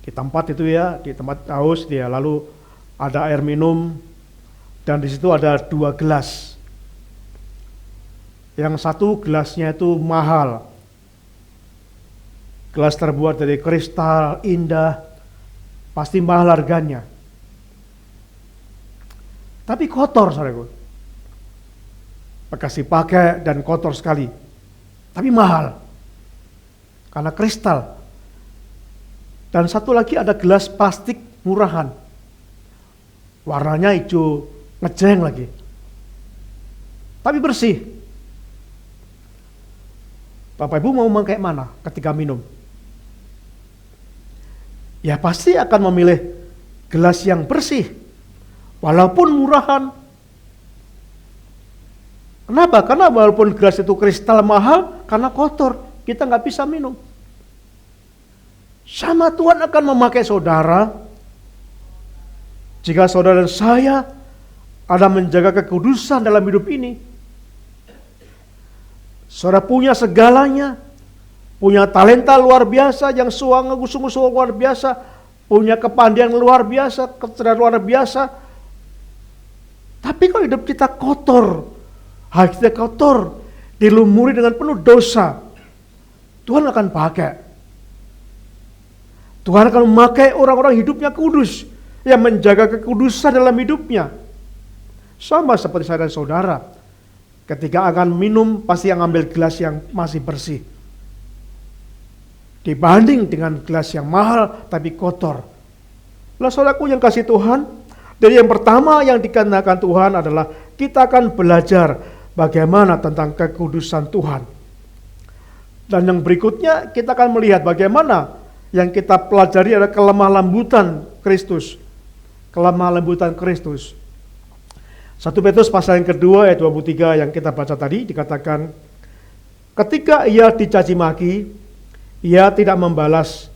di tempat itu ya, di tempat haus dia, lalu ada air minum dan di situ ada 2 gelas. Yang satu gelasnya itu mahal. Gelas terbuat dari kristal indah, pasti mahal harganya. Tapi kotor, saudaraku. Bekas dipakai dan kotor sekali. Tapi mahal. Karena kristal. Dan satu lagi ada gelas plastik murahan. Warnanya hijau ngejreng lagi. Tapi bersih. Bapak Ibu mau memakai mana ketika minum? Ya pasti akan memilih gelas yang bersih. Walaupun murahan. Kenapa? Karena walaupun gelas itu kristal mahal, karena kotor, kita nggak bisa minum. Sama Tuhan akan memakai saudara. Jika saudara dan saya ada menjaga kekudusan dalam hidup ini, saudara punya segalanya, punya talenta luar biasa, yang sungguh-sungguh luar biasa, punya kepandian luar biasa, kecerdasan luar biasa. Tapi kalau hidup kita kotor, hati kita kotor, dilumuri dengan penuh dosa, Tuhan akan pakai. Tuhan akan memakai orang-orang hidupnya kudus, yang menjaga kekudusan dalam hidupnya. Sama seperti saya dan saudara, ketika akan minum pasti yang ambil gelas yang masih bersih. Dibanding dengan gelas yang mahal tapi kotor. Lah saudaraku yang kasih Tuhan, dari yang pertama yang dikenakan Tuhan adalah kita akan belajar bagaimana tentang kekudusan Tuhan. Dan yang berikutnya kita akan melihat bagaimana yang kita pelajari adalah kelemah lembutan Kristus. Kelemah lembutan Kristus. 1 Petrus pasal yang kedua ayat 23 yang kita baca tadi dikatakan, ketika ia dicaci maki, ia tidak membalas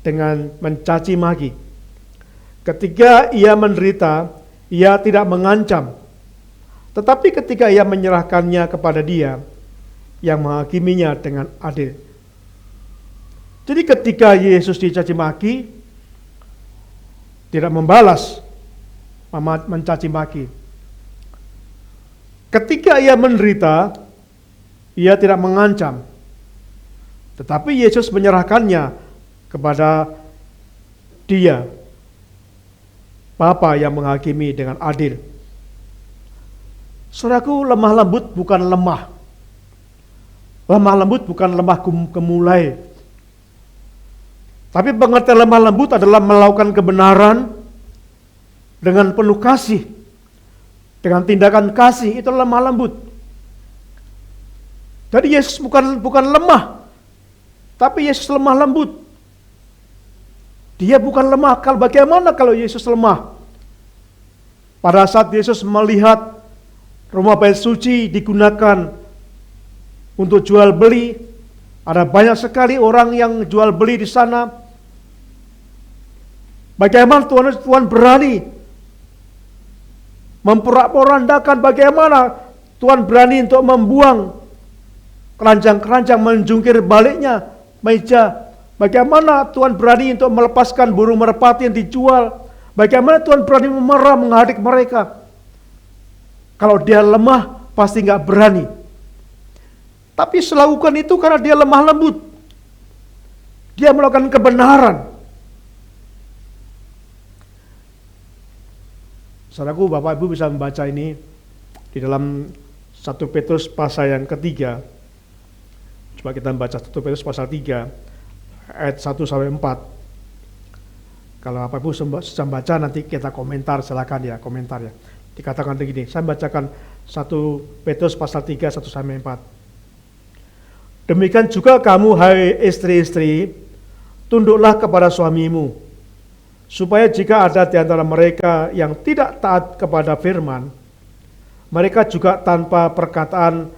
dengan mencaci maki. Ketika ia menderita, ia tidak mengancam. Tetapi ketika ia menyerahkannya kepada Dia yang menghakiminya dengan adil. Jadi ketika Yesus dicaci maki, tidak membalas mencaci maki. Ketika ia menderita, ia tidak mengancam. Tetapi Yesus menyerahkannya kepada Dia, Bapa yang menghakimi dengan adil. Saudaraku, lemah lembut bukan lemah. Lemah lembut bukan lemah gemulai. Tapi pengertian lemah lembut adalah melakukan kebenaran dengan penuh kasih, dengan tindakan kasih, itu lemah lembut. Jadi Yesus bukan lemah, tapi Yesus lemah lembut. Dia bukan lemah. Bagaimana kalau Yesus lemah? Pada saat Yesus melihat rumah bait suci digunakan untuk jual beli, ada banyak sekali orang yang jual beli di sana. Bagaimana Tuhan berani memporak-porandakan, bagaimana Tuhan berani untuk membuang keranjang-keranjang, menjungkir baliknya meja. Bagaimana Tuhan berani untuk melepaskan burung merpati yang dijual. Bagaimana Tuhan berani memarah, menghadik mereka. Kalau dia lemah, pasti gak berani. Tapi melakukan itu karena dia lemah lembut. Dia melakukan kebenaran. Saudaraku, Bapak Ibu bisa membaca ini di dalam 1 Petrus pasal yang ketiga. Coba kita membaca 1 Petrus pasal 3 ayat 1 sampai 4. Kalau Bapak Ibu bisa baca, nanti kita komentar, silakan ya, komentar ya. Dikatakan begini, saya bacakan 1 Petrus pasal 3 1 sampai 4. Demikian juga kamu, hai istri-istri, tunduklah kepada suamimu, supaya jika ada di antara mereka yang tidak taat kepada firman, mereka juga tanpa perkataan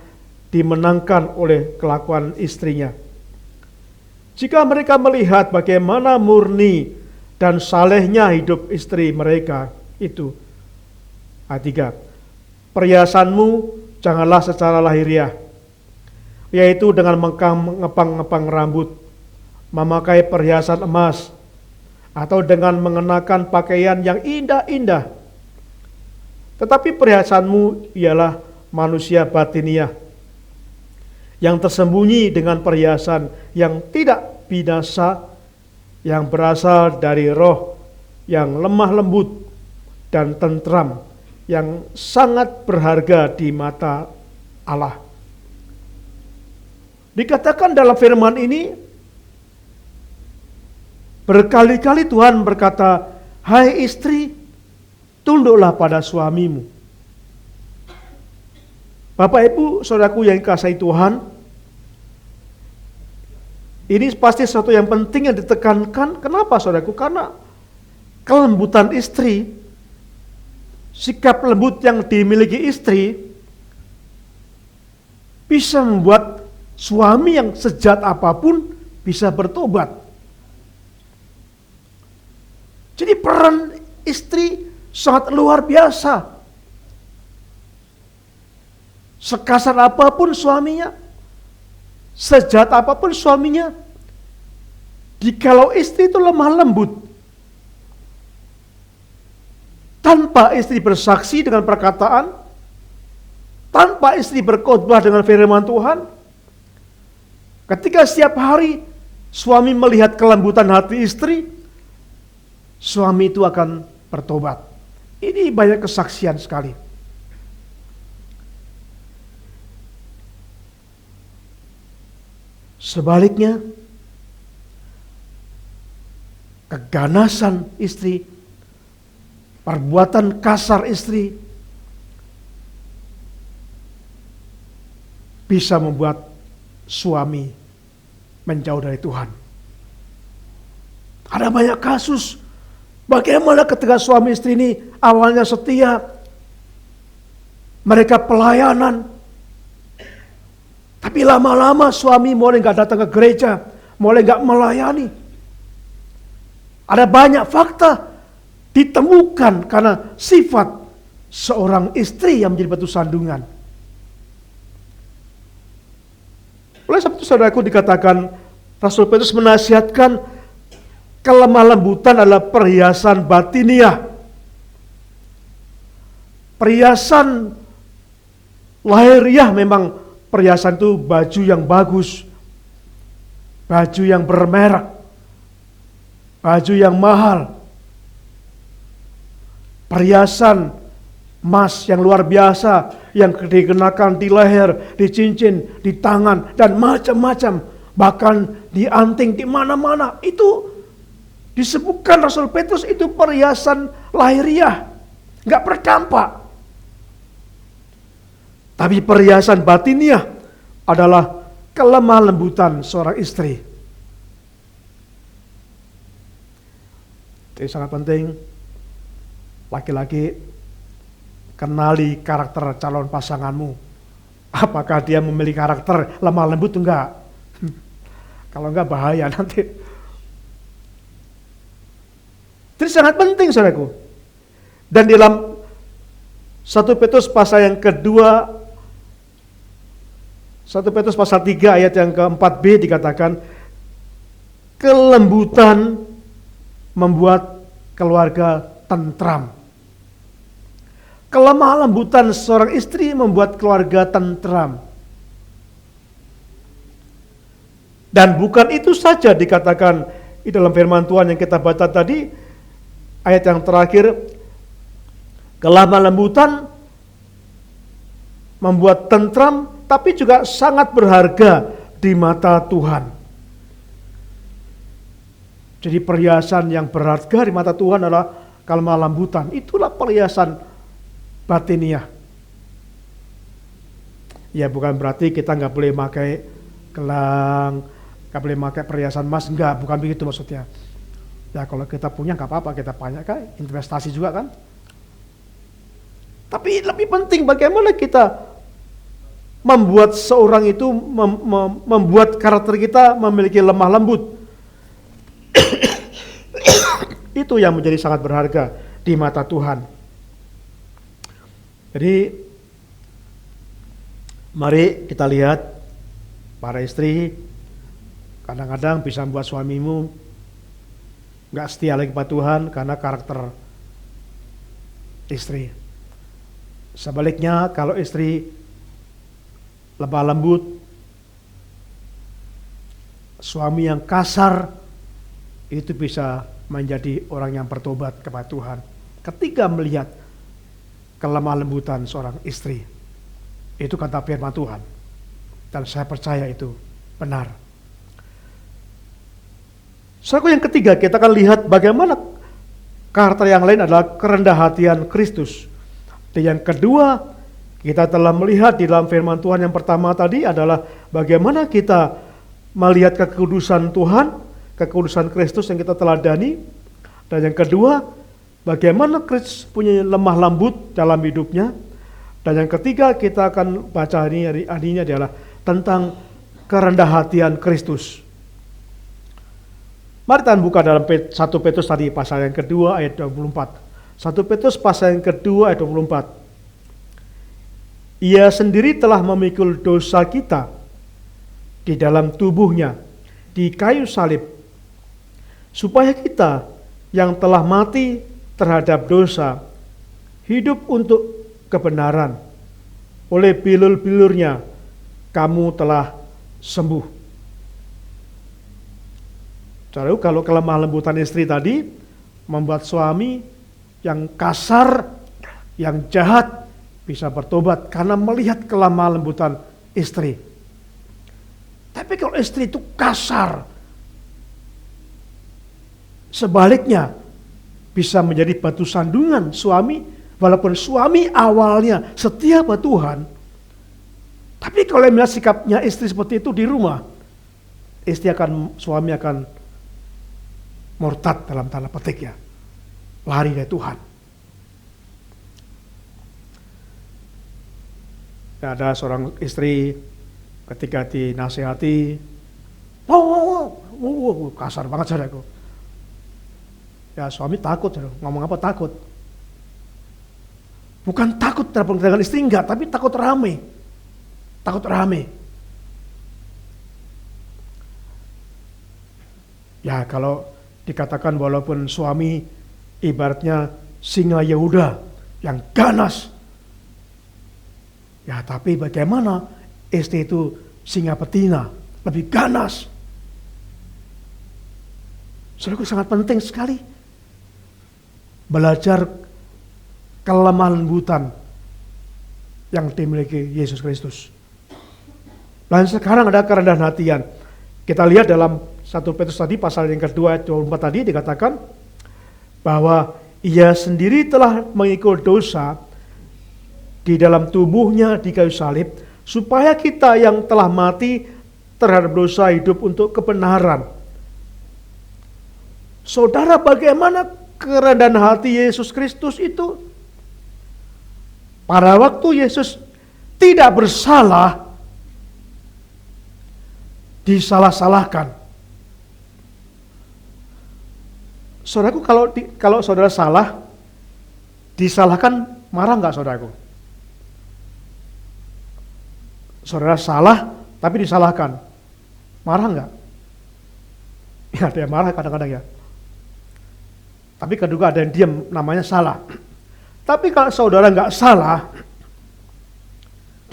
dimenangkan oleh kelakuan istrinya. Jika mereka melihat bagaimana murni dan salehnya hidup istri mereka itu. Ayat 3. Perhiasanmu janganlah secara lahiriah, yaitu dengan mengepang-ngepang rambut, memakai perhiasan emas, atau dengan mengenakan pakaian yang indah-indah. Tetapi perhiasanmu ialah manusia batiniah, yang tersembunyi dengan perhiasan yang tidak binasa, yang berasal dari roh yang lemah lembut dan tentram, yang sangat berharga di mata Allah. Dikatakan dalam firman ini, berkali-kali Tuhan berkata, hai istri, tunduklah pada suamimu. Bapak Ibu, saudaraku yang dikasihi Tuhan, ini pasti sesuatu yang penting yang ditekankan. Kenapa saudaraku? Karena kelembutan istri, sikap lembut yang dimiliki istri, bisa membuat suami yang sejat apapun bisa bertobat. Jadi peran istri sangat luar biasa. Sekasar apapun suaminya, sejat apapun suaminya, jikalau istri itu lemah lembut, tanpa istri bersaksi dengan perkataan, tanpa istri berkhotbah dengan firman Tuhan, ketika setiap hari suami melihat kelembutan hati istri, suami itu akan bertobat. Ini banyak kesaksian sekali. Sebaliknya, keganasan istri, perbuatan kasar istri bisa membuat suami menjauh dari Tuhan. Ada banyak kasus bagaimana ketika suami istri ini awalnya setia, mereka pelayanan, tapi lama-lama suami mulai gak datang ke gereja, mulai gak melayani. Ada banyak fakta ditemukan karena sifat seorang istri yang menjadi batu sandungan. Oleh sebab itu saudaraku, dikatakan Rasul Petrus menasihatkan kelemah lembutan adalah perhiasan batiniah. Perhiasan lahiriah memang perhiasan itu baju yang bagus, baju yang bermerek, baju yang mahal, perhiasan emas yang luar biasa yang dikenakan di leher, di cincin, di tangan, dan macam-macam, bahkan di anting, di mana-mana. Itu Disebutkan Rasul Petrus itu perhiasan lahiriah, nggak berdampak. Tapi perhiasan batiniah adalah kelemah lembutan seorang istri. Jadi sangat penting, laki-laki, kenali karakter calon pasanganmu. Apakah dia memiliki karakter lemah lembut? Enggak. Kalau enggak bahaya nanti. Jadi sangat penting saudaraku. Dan di dalam 1 Petrus pasal yang kedua, 1 Petrus pasal 3 ayat yang ke-4b dikatakan, kelembutan membuat keluarga tentram. Kelemah lembutan seorang istri membuat keluarga tentram. Dan bukan itu saja dikatakan di dalam firman Tuhan yang kita baca tadi, ayat yang terakhir, kelemah lembutan membuat tentram, tapi juga sangat berharga di mata Tuhan. Jadi perhiasan yang berharga di mata Tuhan adalah kelemah lembutan. Itulah perhiasan batiniah. Ya bukan berarti kita nggak boleh pakai gelang, nggak boleh pakai perhiasan emas, enggak, bukan begitu maksudnya. Ya kalau kita punya nggak apa-apa, kita banyak kan, investasi juga kan. Tapi lebih penting bagaimana kita membuat seorang itu, membuat karakter kita memiliki lemah lembut. Itu yang menjadi sangat berharga di mata Tuhan. Jadi mari kita lihat para istri kadang-kadang bisa membuat suamimu gak setia lagi kepada Tuhan karena karakter istri. Sebaliknya kalau istri lemah lembut, suami yang kasar, itu bisa menjadi orang yang bertobat kepada Tuhan ketika melihat kelemah lembutan seorang istri. Itu kata firman Tuhan, dan saya percaya itu benar. Saudaraku, yang ketiga kita akan lihat bagaimana karakter yang lain adalah kerendah hatian Kristus. Dan yang kedua kita telah melihat di dalam firman Tuhan yang pertama tadi adalah bagaimana kita melihat kekudusan Tuhan, kekudusan Kristus yang kita teladani. Dan yang kedua, bagaimana Kristus punya lemah lembut dalam hidupnya. Dan yang ketiga kita akan baca hari ini adalah tentang kerendah hatian Kristus. Mari kita buka dalam 1 Petrus tadi pasal yang kedua ayat 24. 1 Petrus pasal yang kedua ayat 24. Ia sendiri telah memikul dosa kita di dalam tubuhnya di kayu salib, supaya kita yang telah mati terhadap dosa hidup untuk kebenaran. Oleh bilur-bilurnya kamu telah sembuh. Jadi kalau kelemah lembutan istri tadi membuat suami yang kasar, yang jahat bisa bertobat karena melihat kelemah lembutan istri. Tapi kalau istri itu kasar, sebaliknya bisa menjadi batu sandungan suami, walaupun suami awalnya setia pada Tuhan. Tapi kalau melihat sikapnya istri seperti itu di rumah, suami akan murtad dalam tanda petik ya, lari dari Tuhan. Ada seorang istri ketika dinasihati, kasar banget saudaraku. Ya suami takut, ngomong apa takut. Bukan takut terhadap dengan istri enggak, tapi takut rame. Takut rame. Ya kalau dikatakan walaupun suami ibaratnya singa Yehuda yang ganas. Ya tapi bagaimana istri itu singa betina, lebih ganas. Saudaraku, sangat penting sekali belajar kelemah lembutan yang dimiliki Yesus Kristus. Dan sekarang ada kerendahan hatian. Kita lihat dalam 1 1 Petrus tadi pasal yang kedua ayat 24 tadi dikatakan bahwa ia sendiri telah mengikul dosa di dalam tubuhnya di kayu salib, supaya kita yang telah mati terhadap dosa hidup untuk kebenaran. Saudara, bagaimana kerendahan hati Yesus Kristus itu? Pada waktu Yesus tidak bersalah, disalah-salahkan. Saudaraku, kalau saudara salah, disalahkan, marah nggak saudaraku? Saudara salah, tapi disalahkan, marah nggak? Ya, ada yang marah kadang-kadang ya. Tapi kedua ada yang diam, namanya salah. Tapi kalau saudara nggak salah,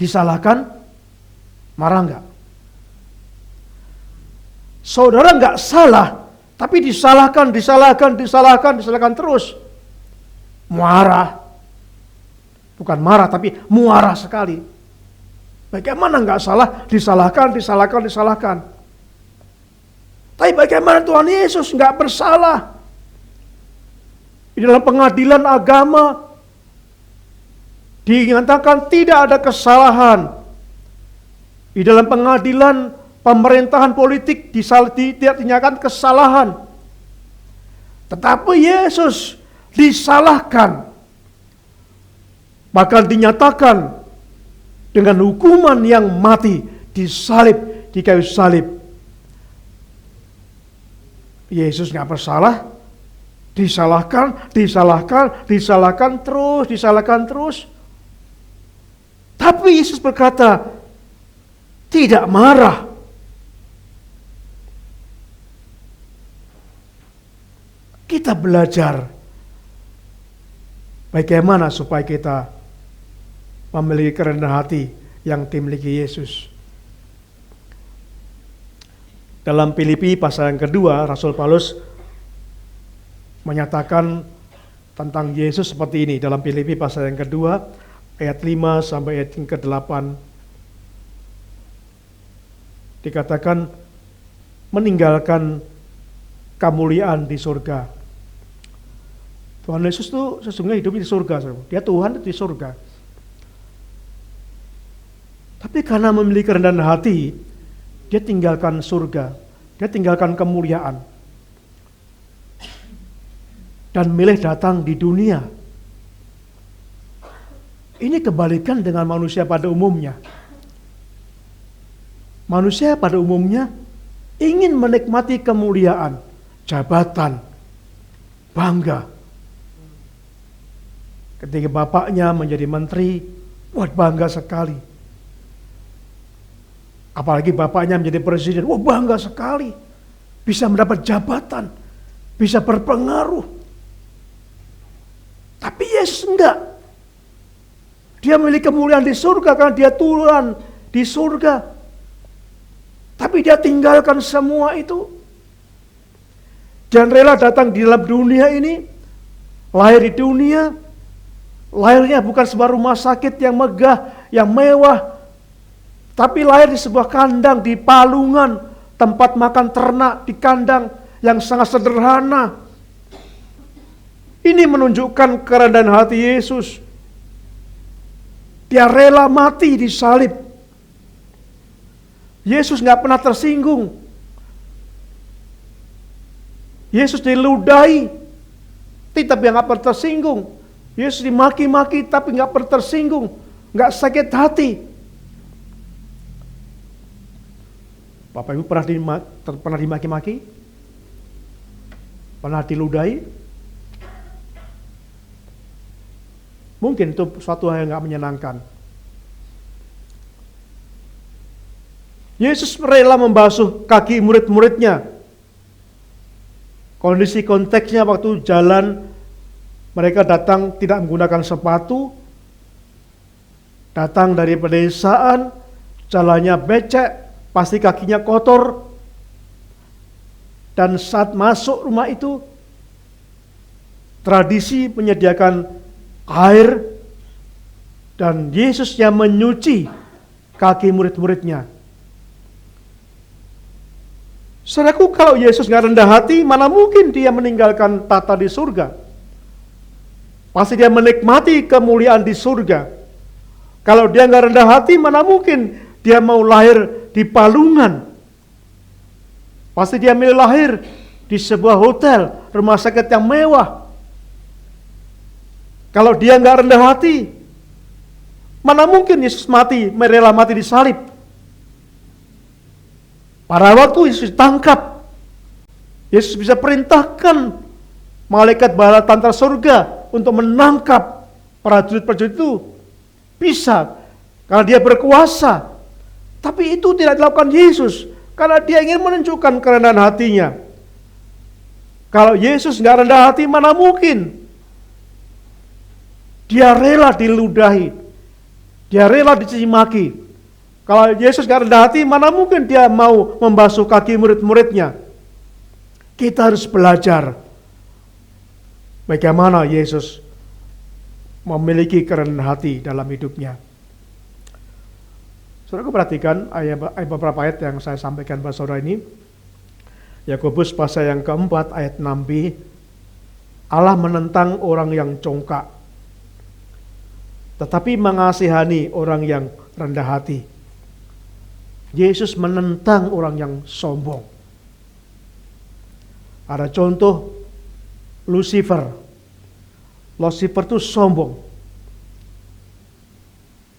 disalahkan, marah nggak? Saudara nggak salah, tapi disalahkan terus. Marah. Bukan marah, tapi muarah sekali. Bagaimana nggak salah, disalahkan. Tapi bagaimana Tuhan Yesus nggak bersalah? Di dalam pengadilan agama, dinyatakan tidak ada kesalahan. Di dalam pengadilan pemerintahan politik tidak dinyatakan kesalahan. Tetapi Yesus disalahkan. Bahkan dinyatakan dengan hukuman yang mati, disalib di kayu salib. Yesus nggak bersalah, disalahkan terus. Tapi Yesus berkata, tidak marah. Kita belajar bagaimana supaya kita memiliki kerendahan hati yang dimiliki Yesus. Dalam Filipi pasal yang kedua, Rasul Paulus menyatakan tentang Yesus seperti ini. Dalam Filipi pasal yang kedua, ayat 5 sampai ayat yang ke-8. Dikatakan meninggalkan kemuliaan di surga. Tuhan Yesus itu sesungguhnya hidup di surga. Dia Tuhan di surga. Tapi karena memiliki kerendahan hati, dia tinggalkan surga. Dia tinggalkan kemuliaan. Dan milih datang di dunia. Ini kebalikan dengan manusia pada umumnya. Manusia pada umumnya ingin menikmati kemuliaan, jabatan, bangga. Ketika bapaknya menjadi menteri, wah bangga sekali. Apalagi bapaknya menjadi presiden, wah bangga sekali. Bisa mendapat jabatan, bisa berpengaruh. Tapi Yesus enggak. Dia memiliki kemuliaan di surga karena dia turun di surga. Tapi dia tinggalkan semua itu. Dan rela datang di dalam dunia ini, lahir di dunia. Lahirnya bukan sebuah rumah sakit yang megah, yang mewah, tapi lahir di sebuah kandang, di palungan, tempat makan ternak, di kandang yang sangat sederhana. Ini menunjukkan kerendahan hati Yesus. Dia rela mati di salib. Yesus gak pernah tersinggung. Yesus diludahi, tapi gak pernah tersinggung. Yesus dimaki-maki tapi gak pernah tersinggung, gak sakit hati. Bapak Ibu pernah dimaki-maki? Pernah diludahi? Mungkin itu suatu hal yang gak menyenangkan. Yesus rela membasuh kaki murid-muridnya. Kondisi konteksnya waktu jalan, mereka datang tidak menggunakan sepatu, datang dari pedesaan, jalannya becek, pasti kakinya kotor. Dan saat masuk rumah itu, tradisi menyediakan air, dan Yesus yang menyuci kaki murid-muridnya. Saudaraku, kalau Yesus nggak rendah hati, mana mungkin dia meninggalkan tata di surga? Pasti dia menikmati kemuliaan di surga. Kalau dia nggak rendah hati, mana mungkin dia mau lahir di palungan? Pasti dia milih lahir di sebuah hotel, rumah sakit yang mewah. Kalau dia nggak rendah hati, mana mungkin Yesus rela mati disalib? Pada waktu Yesus ditangkap, Yesus bisa perintahkan malaikat bala tentara surga untuk menangkap prajurit-prajurit itu. Bisa, karena dia berkuasa. Tapi itu tidak dilakukan Yesus, karena dia ingin menunjukkan kerendahan hatinya. Kalau Yesus nggak rendah hati, mana mungkin dia rela diludahi, dia rela dicaci maki. Kalau Yesus nggak rendah hati, mana mungkin dia mau membasuh kaki murid-muridnya. Kita harus belajar bagaimana Yesus memiliki kerendahan hati dalam hidupnya. Saudara, perhatikan beberapa ayat yang saya sampaikan pada saudara ini. Yakobus pasal yang keempat ayat 6b. Allah menentang orang yang congkak, tetapi mengasihani orang yang rendah hati. Yesus menentang orang yang sombong. Ada contoh Lucifer. Lucifer itu sombong.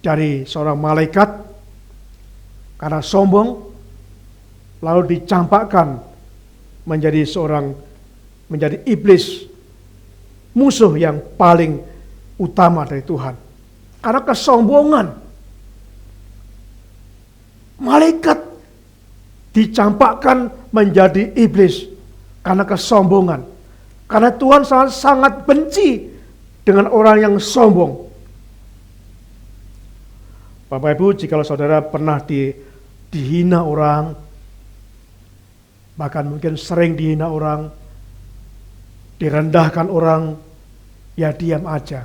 Dari seorang malaikat, karena sombong, lalu dicampakkan menjadi iblis, musuh yang paling utama dari Tuhan. Karena kesombongan, malaikat dicampakkan menjadi iblis karena kesombongan. Karena Tuhan sangat benci dengan orang yang sombong. Bapak Ibu, jika saudara pernah dihina orang, bahkan mungkin sering dihina orang, direndahkan orang, ya diam aja.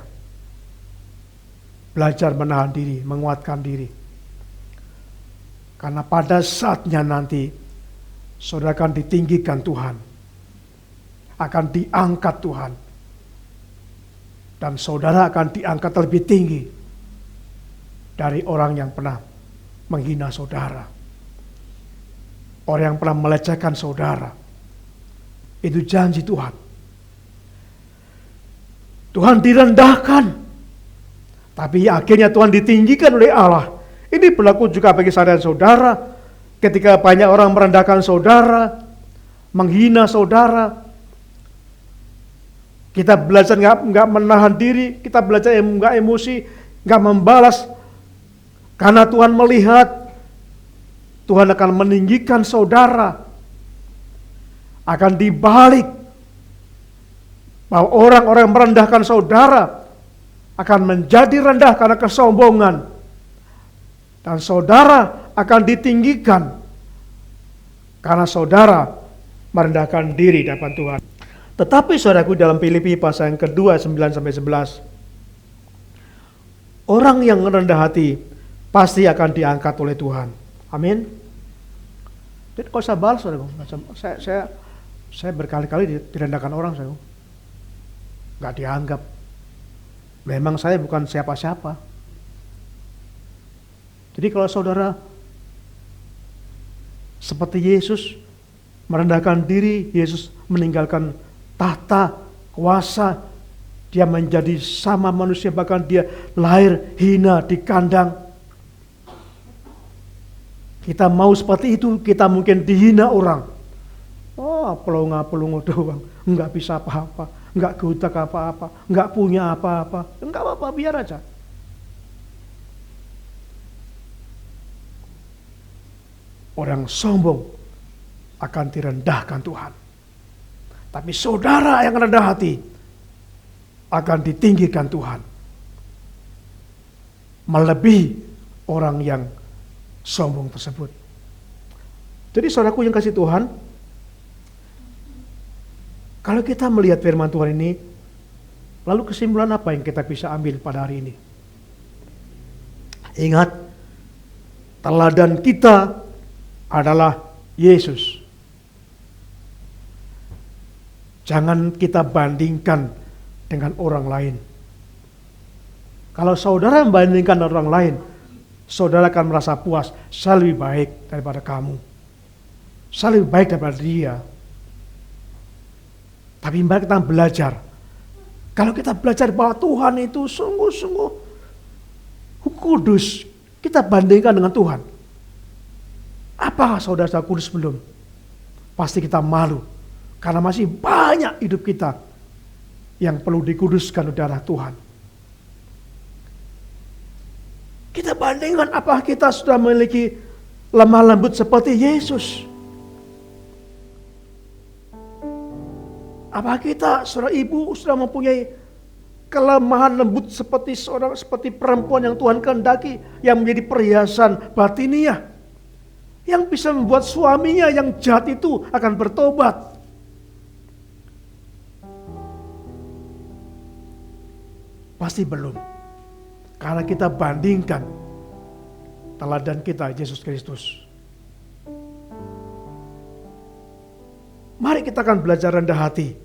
Belajar menahan diri, menguatkan diri. Karena pada saatnya nanti, saudara akan ditinggikan Tuhan. Akan diangkat Tuhan. Dan saudara akan diangkat lebih tinggi dari orang yang pernah menghina saudara. Orang yang pernah melecehkan saudara. Itu janji Tuhan. Tuhan direndahkan, tapi akhirnya Tuhan ditinggikan oleh Allah. Ini berlaku juga bagi saya dan saudara. Ketika banyak orang merendahkan saudara, menghina saudara, kita belajar nggak menahan diri, kita belajar nggak emosi, nggak membalas. Karena Tuhan melihat, Tuhan akan meninggikan saudara. Akan dibalik, bahwa orang-orang yang merendahkan saudara akan menjadi rendah karena kesombongan. Dan saudara akan ditinggikan karena saudara merendahkan diri di hadapan Tuhan. Tetapi saudaraku, dalam Filipi pasal yang kedua 9-11, orang yang rendah hati pasti akan diangkat oleh Tuhan. Amin. Jadi kau usah balas, saudaraku. Saya berkali-kali direndahkan orang, saudaraku. Gak dianggap. Memang saya bukan siapa-siapa. Jadi kalau saudara seperti Yesus merendahkan diri, Yesus meninggalkan tahta kuasa, dia menjadi sama manusia, bahkan dia lahir hina di kandang. Kita mau seperti itu, kita mungkin dihina orang. Oh, pelongo doang, enggak bisa apa-apa, enggak gutak apa-apa, enggak punya apa-apa. Enggak apa-apa, biar aja. Orang sombong akan direndahkan Tuhan. Tapi saudara yang rendah hati akan ditinggikan Tuhan. Melebihi orang yang sombong tersebut. Jadi saudaraku yang kasih Tuhan, kalau kita melihat firman Tuhan ini, lalu kesimpulan apa yang kita bisa ambil pada hari ini? Ingat, teladan kita adalah Yesus. Jangan kita bandingkan dengan orang lain. Kalau saudara membandingkan orang lain, saudara akan merasa puas, saya lebih baik daripada kamu. Saya lebih baik daripada dia. Tapi mari kita belajar. Kalau kita belajar bahwa Tuhan itu sungguh-sungguh kudus, kita bandingkan dengan Tuhan. Apakah saudara sudah kudus belum? Pasti kita malu. Karena masih banyak hidup kita yang perlu dikuduskan oleh darah Tuhan. Kita bandingkan apakah kita sudah memiliki lemah lembut seperti Yesus? Apakah kita, saudara ibu, sudah mempunyai kelemahan lembut seperti perempuan yang Tuhan kehendaki, yang menjadi perhiasan batiniah, yang bisa membuat suaminya yang jahat itu akan bertobat? Pasti belum. Karena kita bandingkan teladan kita Yesus Kristus. Mari kita akan belajar rendah hati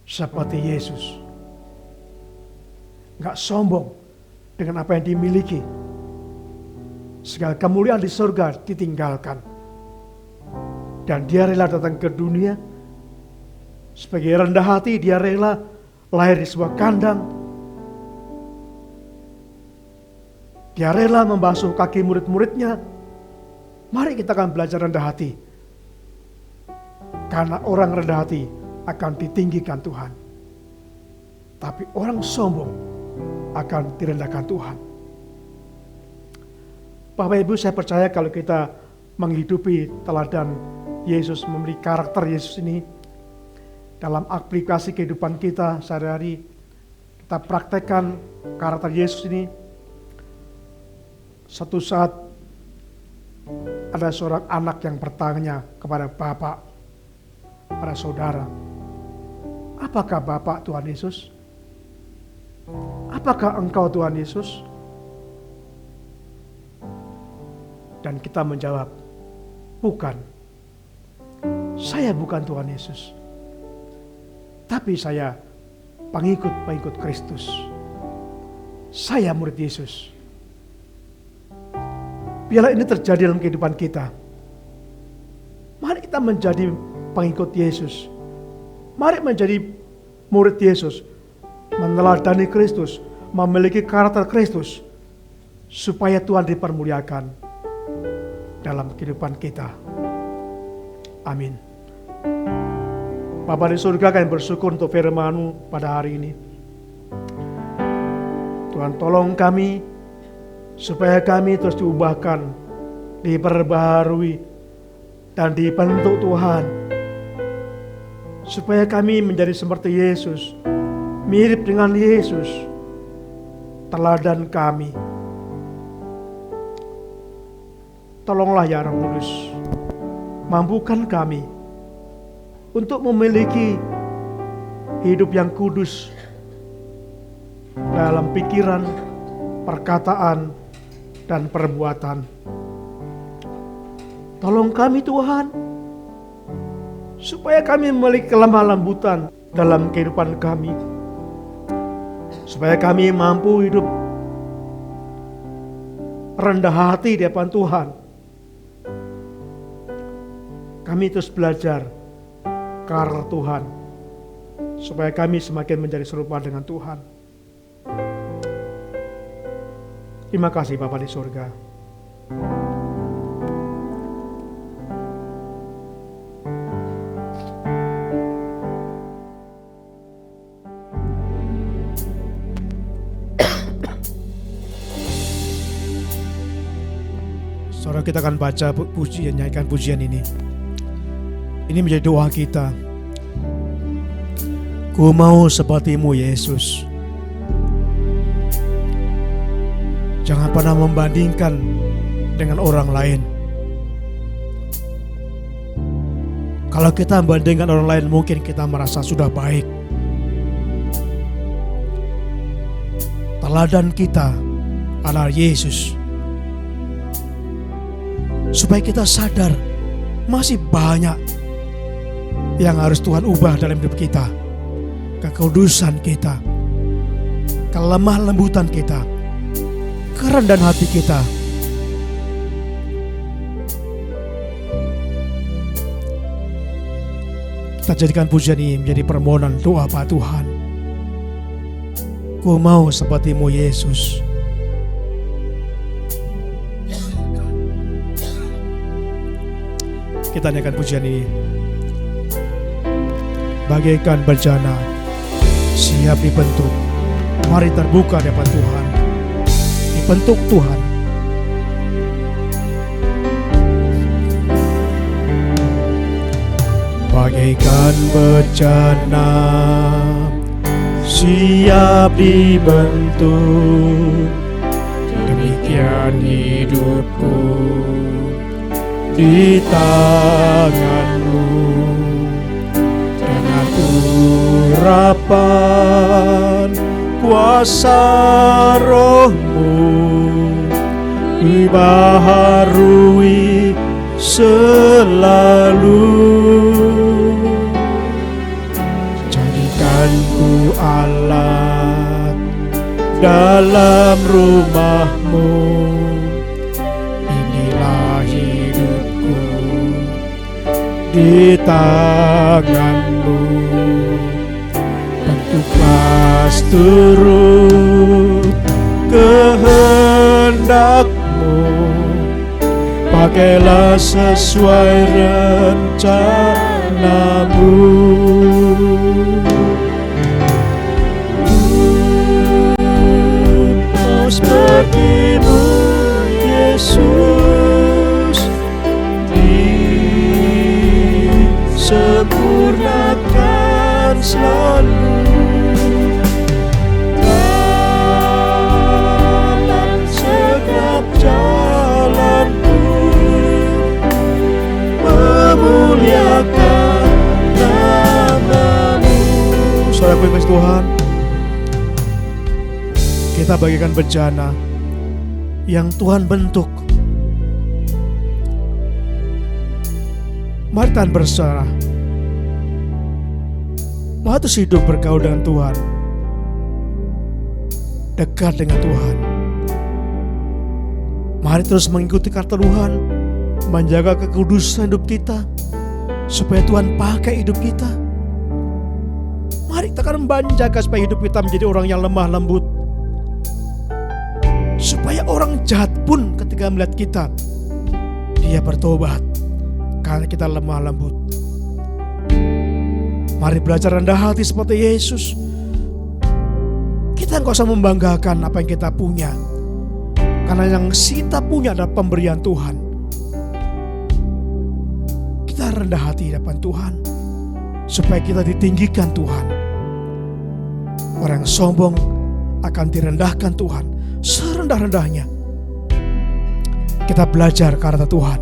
seperti Yesus. Gak sombong dengan apa yang dimiliki. Segala kemuliaan di surga ditinggalkan. Dan dia rela datang ke dunia. Sebagai rendah hati, dia rela lahir di sebuah kandang. Dia rela membasuh kaki murid-muridnya. Mari kita akan belajar rendah hati. Karena orang rendah hati akan ditinggikan Tuhan. Tapi orang sombong akan direndahkan Tuhan. Bapak Ibu, saya percaya kalau kita menghidupi teladan Yesus, memiliki karakter Yesus ini dalam aplikasi kehidupan kita sehari-hari, kita praktekkan karakter Yesus ini. Satu saat ada seorang anak yang bertanya kepada bapak, pada saudara, apakah Bapak Tuhan Yesus? Apakah engkau Tuhan Yesus? Dan kita menjawab, bukan. Saya bukan Tuhan Yesus. Tapi saya pengikut Kristus. Saya murid Yesus. Biarlah ini terjadi dalam kehidupan kita. Mari kita menjadi pengikut Yesus. Mari menjadi murid Yesus. Meneladani Kristus. Memiliki karakter Kristus. Supaya Tuhan dipermuliakan dalam kehidupan kita. Amin. Bapa di surga, kami bersyukur untuk firman-Mu pada hari ini. Tuhan, tolong kami supaya kami terus diubahkan, diperbaharui, dan dibentuk Tuhan. Supaya kami menjadi seperti Yesus, mirip dengan Yesus, teladan kami. Tolonglah ya Roh Kudus, mampukan kami untuk memiliki hidup yang kudus dalam pikiran, perkataan, dan perbuatan. Tolong kami Tuhan, supaya kami memiliki kelemah lembutan dalam kehidupan kami. Supaya kami mampu hidup rendah hati di hadapan Tuhan. Kami terus belajar karakter Tuhan, supaya kami semakin menjadi serupa dengan Tuhan. Terima kasih Bapa di surga. Saudara, kita akan baca pujian, nyanyikan pujian ini. Ini menjadi doa kita. Ku mau seperti-Mu Yesus. Jangan pernah membandingkan dengan orang lain. Kalau kita membandingkan orang lain, mungkin kita merasa sudah baik. Teladan kita adalah Yesus. Supaya kita sadar masih banyak yang harus Tuhan ubah dalam hidup kita. Kekudusan kita, kelemah lembutan kita, kerendahan hati kita. Kita jadikan pujian ini menjadi permohonan doa Pak Tuhan. Ku mau seperti-Mu Yesus. Kita naikkan pujian ini. Bagaikan bejana siap dibentuk, mari terbuka di hadapan Tuhan, dibentuk Tuhan. Bagaikan bejana siap dibentuk, demikian hidupku di tangan-Mu. Dengan urapan kuasa Roh-Mu dibaharui selalu. Jadikan ku alat dalam rumah-Mu. Inilah hidupku di tangan-Mu. Bentuklah seturut kehendak-Mu. Pakailah sesuai rencana-Mu. Mau seperti-Mu Yesus, disempurnakan selalu dalam segala jalan-Mu, memuliakan nama-Mu. Saudara kasih Tuhan, kita bagikan bejana yang Tuhan bentuk. Mari tahan berserah. Mari terus hidup bergaul dengan Tuhan, dekat dengan Tuhan. Mari terus mengikuti kata Tuhan, menjaga kekudusan hidup kita, supaya Tuhan pakai hidup kita. Mari kita akan menjaga supaya hidup kita menjadi orang yang lemah lembut, supaya orang jahat pun ketika melihat kita, dia bertobat karena kita lemah lembut. Mari belajar rendah hati seperti Yesus. Kita nggak usah membanggakan apa yang kita punya, karena yang kita punya adalah pemberian Tuhan. Kita rendah hati di hadapan Tuhan, supaya kita ditinggikan Tuhan. Orang yang sombong akan direndahkan Tuhan serendah-rendahnya. Kita belajar karena Tuhan.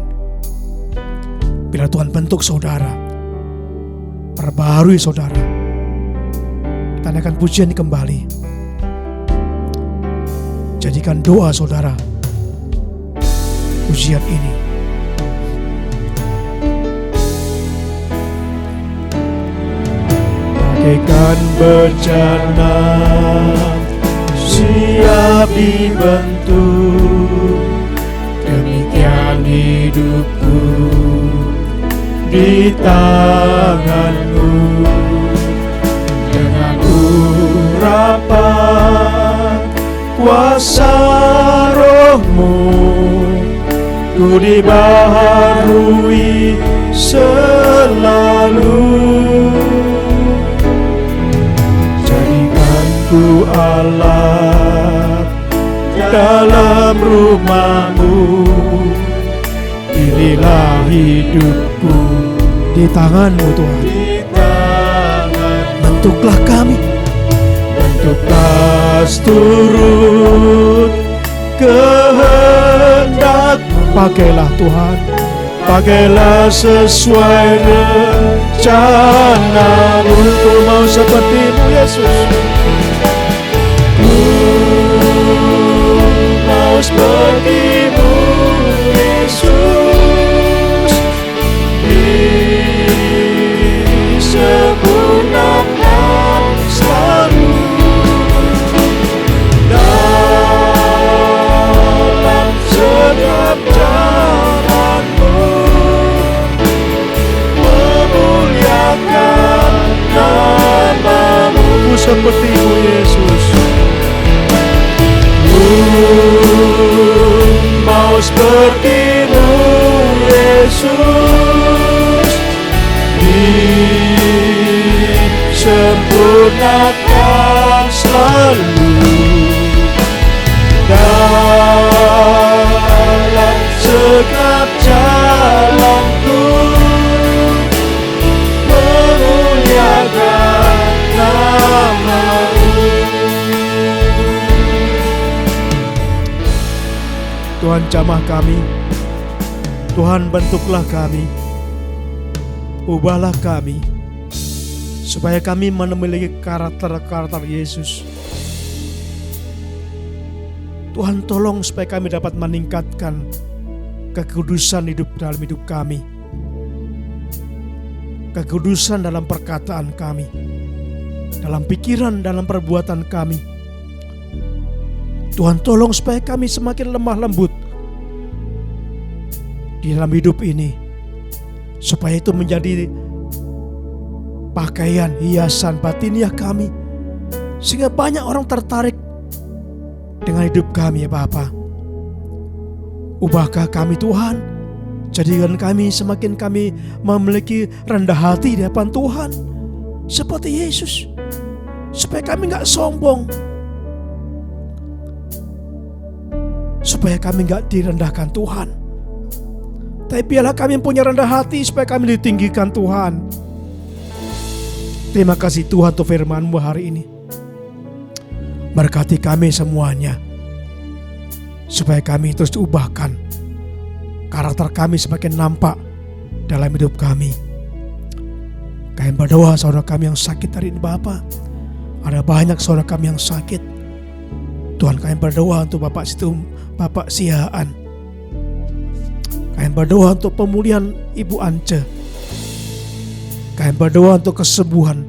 Bila Tuhan bentuk saudara, perbarui saudara, tanyakan pujian kembali. Jadikan doa saudara pujian ini. Bagaikan bejana siap dibentuk, demikian hidupku di tangan-Mu. Dengan urapan kuasa Roh-Mu, ku dibaharui selalu. Jadikan ku alat dalam rumah-Mu. Pilihlah hidupku di tangan-Mu Tuhan. Bentuklah kami, bentuklah seturut kehendak-Mu. Pakailah Tuhan, pakailah sesuai rencana-Mu. Ku mau seperti-Mu Yesus, ku mau seperti-Mu Yesus, jalan-Mu, memuliakan nama-Mu. Ku seperti-Mu Yesus. Ku mau seperti-Mu Yesus, disempurnakan selalu dalam segala jalanku, memuliakan nama-Mu. Tuhan, jamah kami, Tuhan bentuklah kami, ubahlah kami, supaya kami memiliki karakter-karakter Yesus. Tuhan, tolong supaya kami dapat meningkatkan kekudusan dalam hidup kami, kekudusan dalam perkataan kami, dalam pikiran, dalam perbuatan kami. Tuhan, tolong supaya kami semakin lemah lembut di dalam hidup ini, supaya itu menjadi pakaian hiasan batiniah kami, sehingga banyak orang tertarik dengan hidup kami ya Bapa. Ubahkah kami Tuhan, jadikan kami semakin kami memiliki rendah hati di hadapan Tuhan seperti Yesus, supaya kami gak sombong, supaya kami gak direndahkan Tuhan, tapi biarlah kami punya rendah hati supaya kami ditinggikan Tuhan. Terima kasih Tuhan untuk firman-Mu hari ini. Berkati kami semuanya, supaya kami terus diubahkan, karakter kami semakin nampak dalam hidup kami. Kami berdoa saudara kami yang sakit hari ini Bapa. Ada banyak saudara kami yang sakit. Tuhan, kami berdoa untuk Bapak Siaan. Kami berdoa untuk pemulihan Ibu Ance. Kami berdoa untuk kesembuhan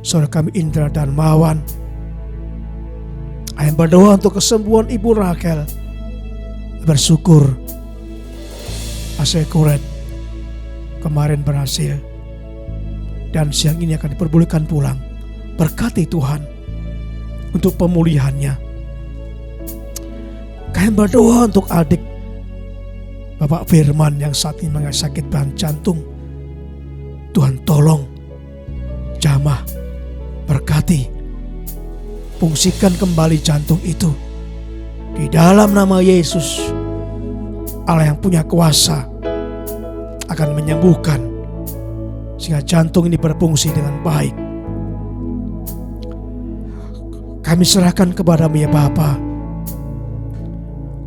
saudara kami Indra dan Mawan. Kami berdoa untuk kesembuhan Ibu Rakel. Bersyukur Asekuret kemarin berhasil dan siang ini akan diperbolehkan pulang. Berkati Tuhan untuk pemulihannya. Kami berdoa untuk adik Bapak Firman yang saat ini mengalami sakit bahan jantung. Tuhan tolong jamah, berkati, fungsikan kembali jantung itu di dalam nama Yesus. Allah yang punya kuasa akan menyembuhkan sehingga jantung ini berfungsi dengan baik. Kami serahkan kepada-Mu ya Bapa.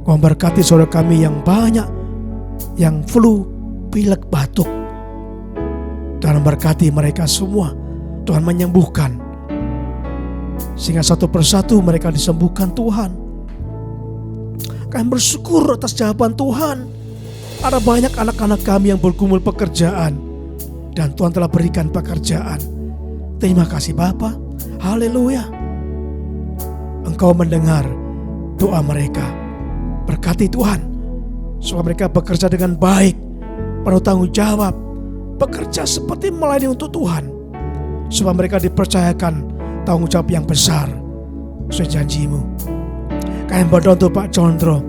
Kau memberkati saudara kami yang banyak yang flu, pilek, batuk. Tuhan berkati mereka semua. Tuhan menyembuhkan sehingga satu persatu mereka disembuhkan Tuhan. Kami bersyukur atas jawaban Tuhan. Ada banyak anak-anak kami yang bergumul pekerjaan dan Tuhan telah berikan pekerjaan. Terima kasih Bapa. Haleluya. Engkau mendengar doa mereka. Berkati Tuhan supaya mereka bekerja dengan baik, penuh tanggung jawab, bekerja seperti melayani untuk Tuhan, supaya mereka dipercayakan tanggung jawab yang besar sesuai janji-Mu. Kami berdoa untuk Pak Condro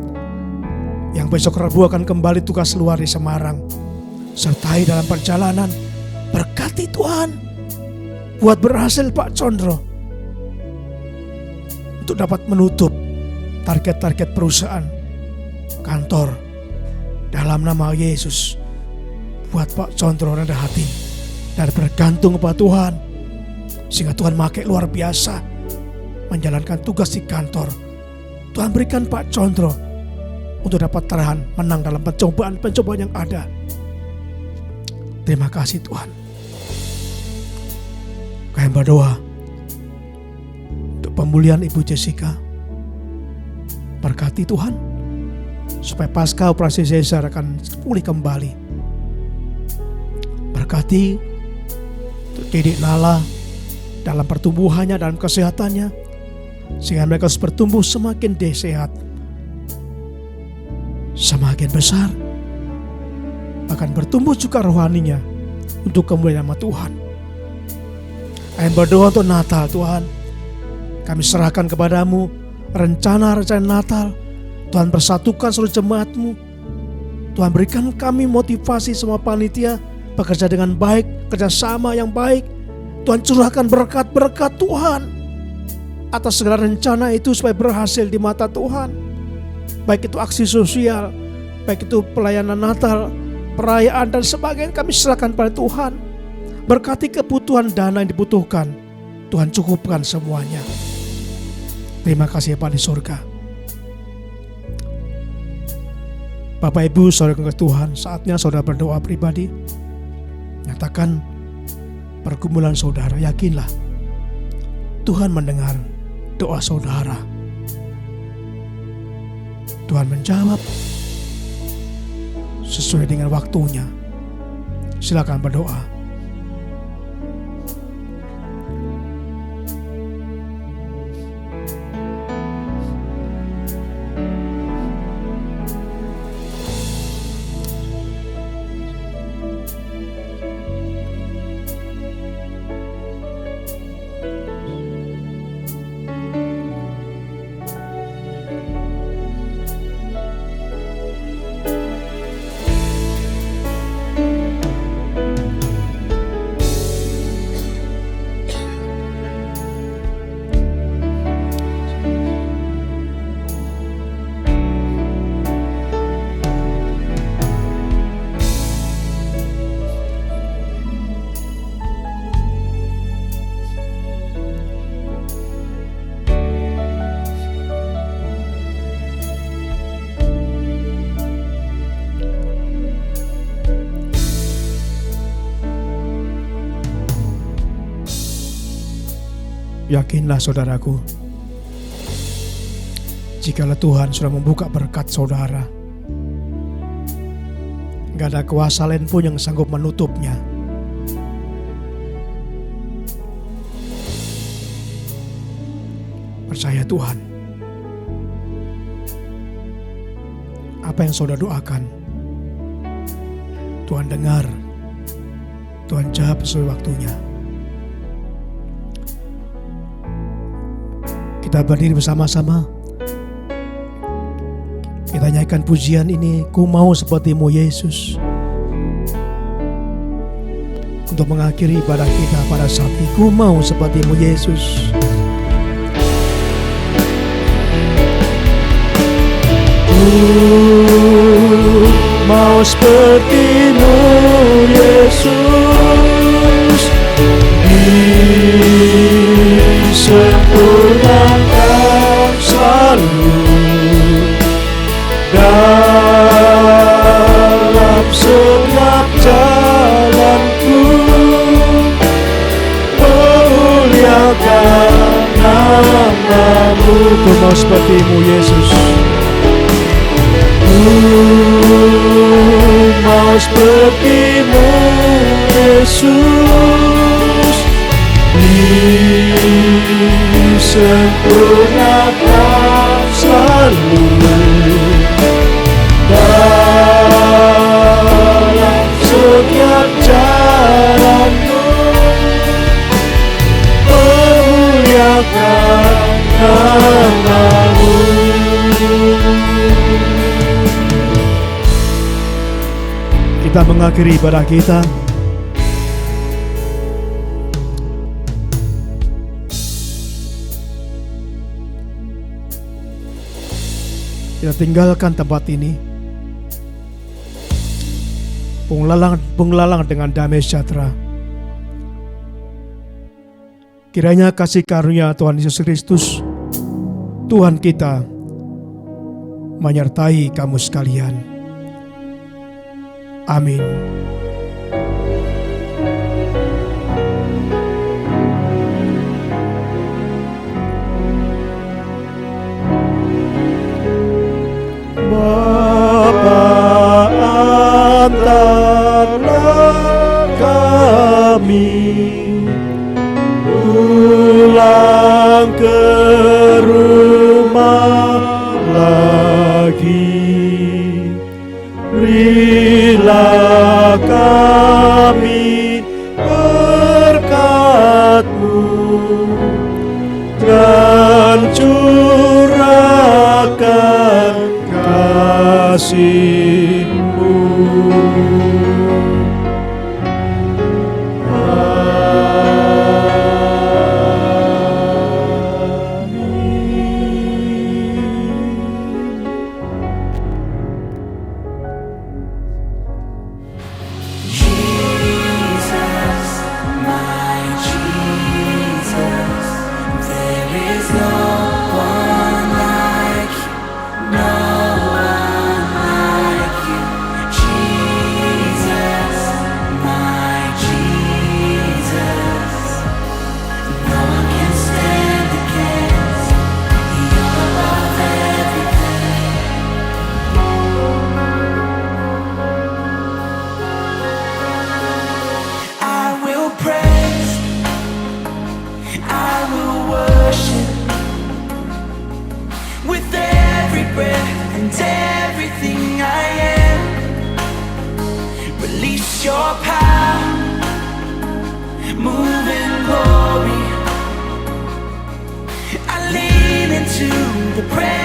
yang besok Rabu akan kembali tugas luar di Semarang. Sertai dalam perjalanan, berkati Tuhan buat berhasil Pak Condro untuk dapat menutup target-target perusahaan, kantor, dalam nama Yesus. Buat Pak Condro rendah hati dan bergantung kepada Tuhan, sehingga Tuhan pakai luar biasa menjalankan tugas di kantor. Tuhan berikan Pak Condro untuk dapat tahan menang dalam pencobaan yang ada. Terima kasih Tuhan. Kami berdoa untuk pemulihan Ibu Jessica. Berkati Tuhan supaya pasca operasi sesar akan pulih kembali. Berkati untuk Didik Nala dalam pertumbuhannya, dalam kesehatannya, sehingga mereka bertumbuh semakin sehat, semakin besar, akan bertumbuh juga rohaninya untuk kemuliaan nama Tuhan. Kami berdoa untuk Natal Tuhan, kami serahkan kepadamu rencana-rencana Natal. Tuhan bersatukan seluruh jemaat-Mu. Tuhan berikan kami motivasi semua panitia bekerja dengan baik, kerjasama yang baik. Tuhan curahkan berkat-berkat Tuhan atas segala rencana itu supaya berhasil di mata Tuhan. Baik itu aksi sosial, baik itu pelayanan Natal, perayaan dan sebagainya, kami serahkan pada Tuhan. Berkati kebutuhan dana yang dibutuhkan, Tuhan cukupkan semuanya. Terima kasih Bapa di surga. Bapak Ibu saudara ke Tuhan, saatnya saudara berdoa pribadi. Nyatakan pergumulan saudara, yakinlah Tuhan mendengar doa saudara. Tuhan menjawab sesuai dengan waktunya. Silakan berdoa. Yakinlah saudaraku, jikalau Tuhan sudah membuka berkat saudara, gak ada kuasa lain pun yang sanggup menutupnya. Percaya Tuhan, apa yang saudara doakan, Tuhan dengar, Tuhan jawab sesuai waktunya. Kita berdiri bersama-sama. Kita nyanyikan pujian ini, Ku Mau Seperti-Mu Yesus. Untuk mengakhiri ibadah kita pada saat ini, Ku mau seperti-Mu Yesus. Ku mau seperti-Mu Yesus, disempurnakan selalu dalam setiap jalanku, muliakan nama-Mu. Ku mau seperti-Mu Yesus, ku mau seperti-Mu Yesus, disempurnakan selalu dalam setiap jalanmu, memuliakan nama-Mu. Kita mengakhiri ibadah kita. Kita tinggalkan tempat ini, penglalang dengan damai sejahtera. Kiranya kasih karunia Tuhan Yesus Kristus, Tuhan kita, menyertai kamu sekalian. Amin. Bapa, antarlah kami pulang ke rumah lagi. Berilah kami berkat-Mu dan curahkan kasih-Mu. Jesus, my Jesus, there is no one like you, no one like you. Jesus, my Jesus, no one can stand against. You're above everything. I will praise, I will worship with every breath and everything I am. Release your power, move in glory. I lean into the presence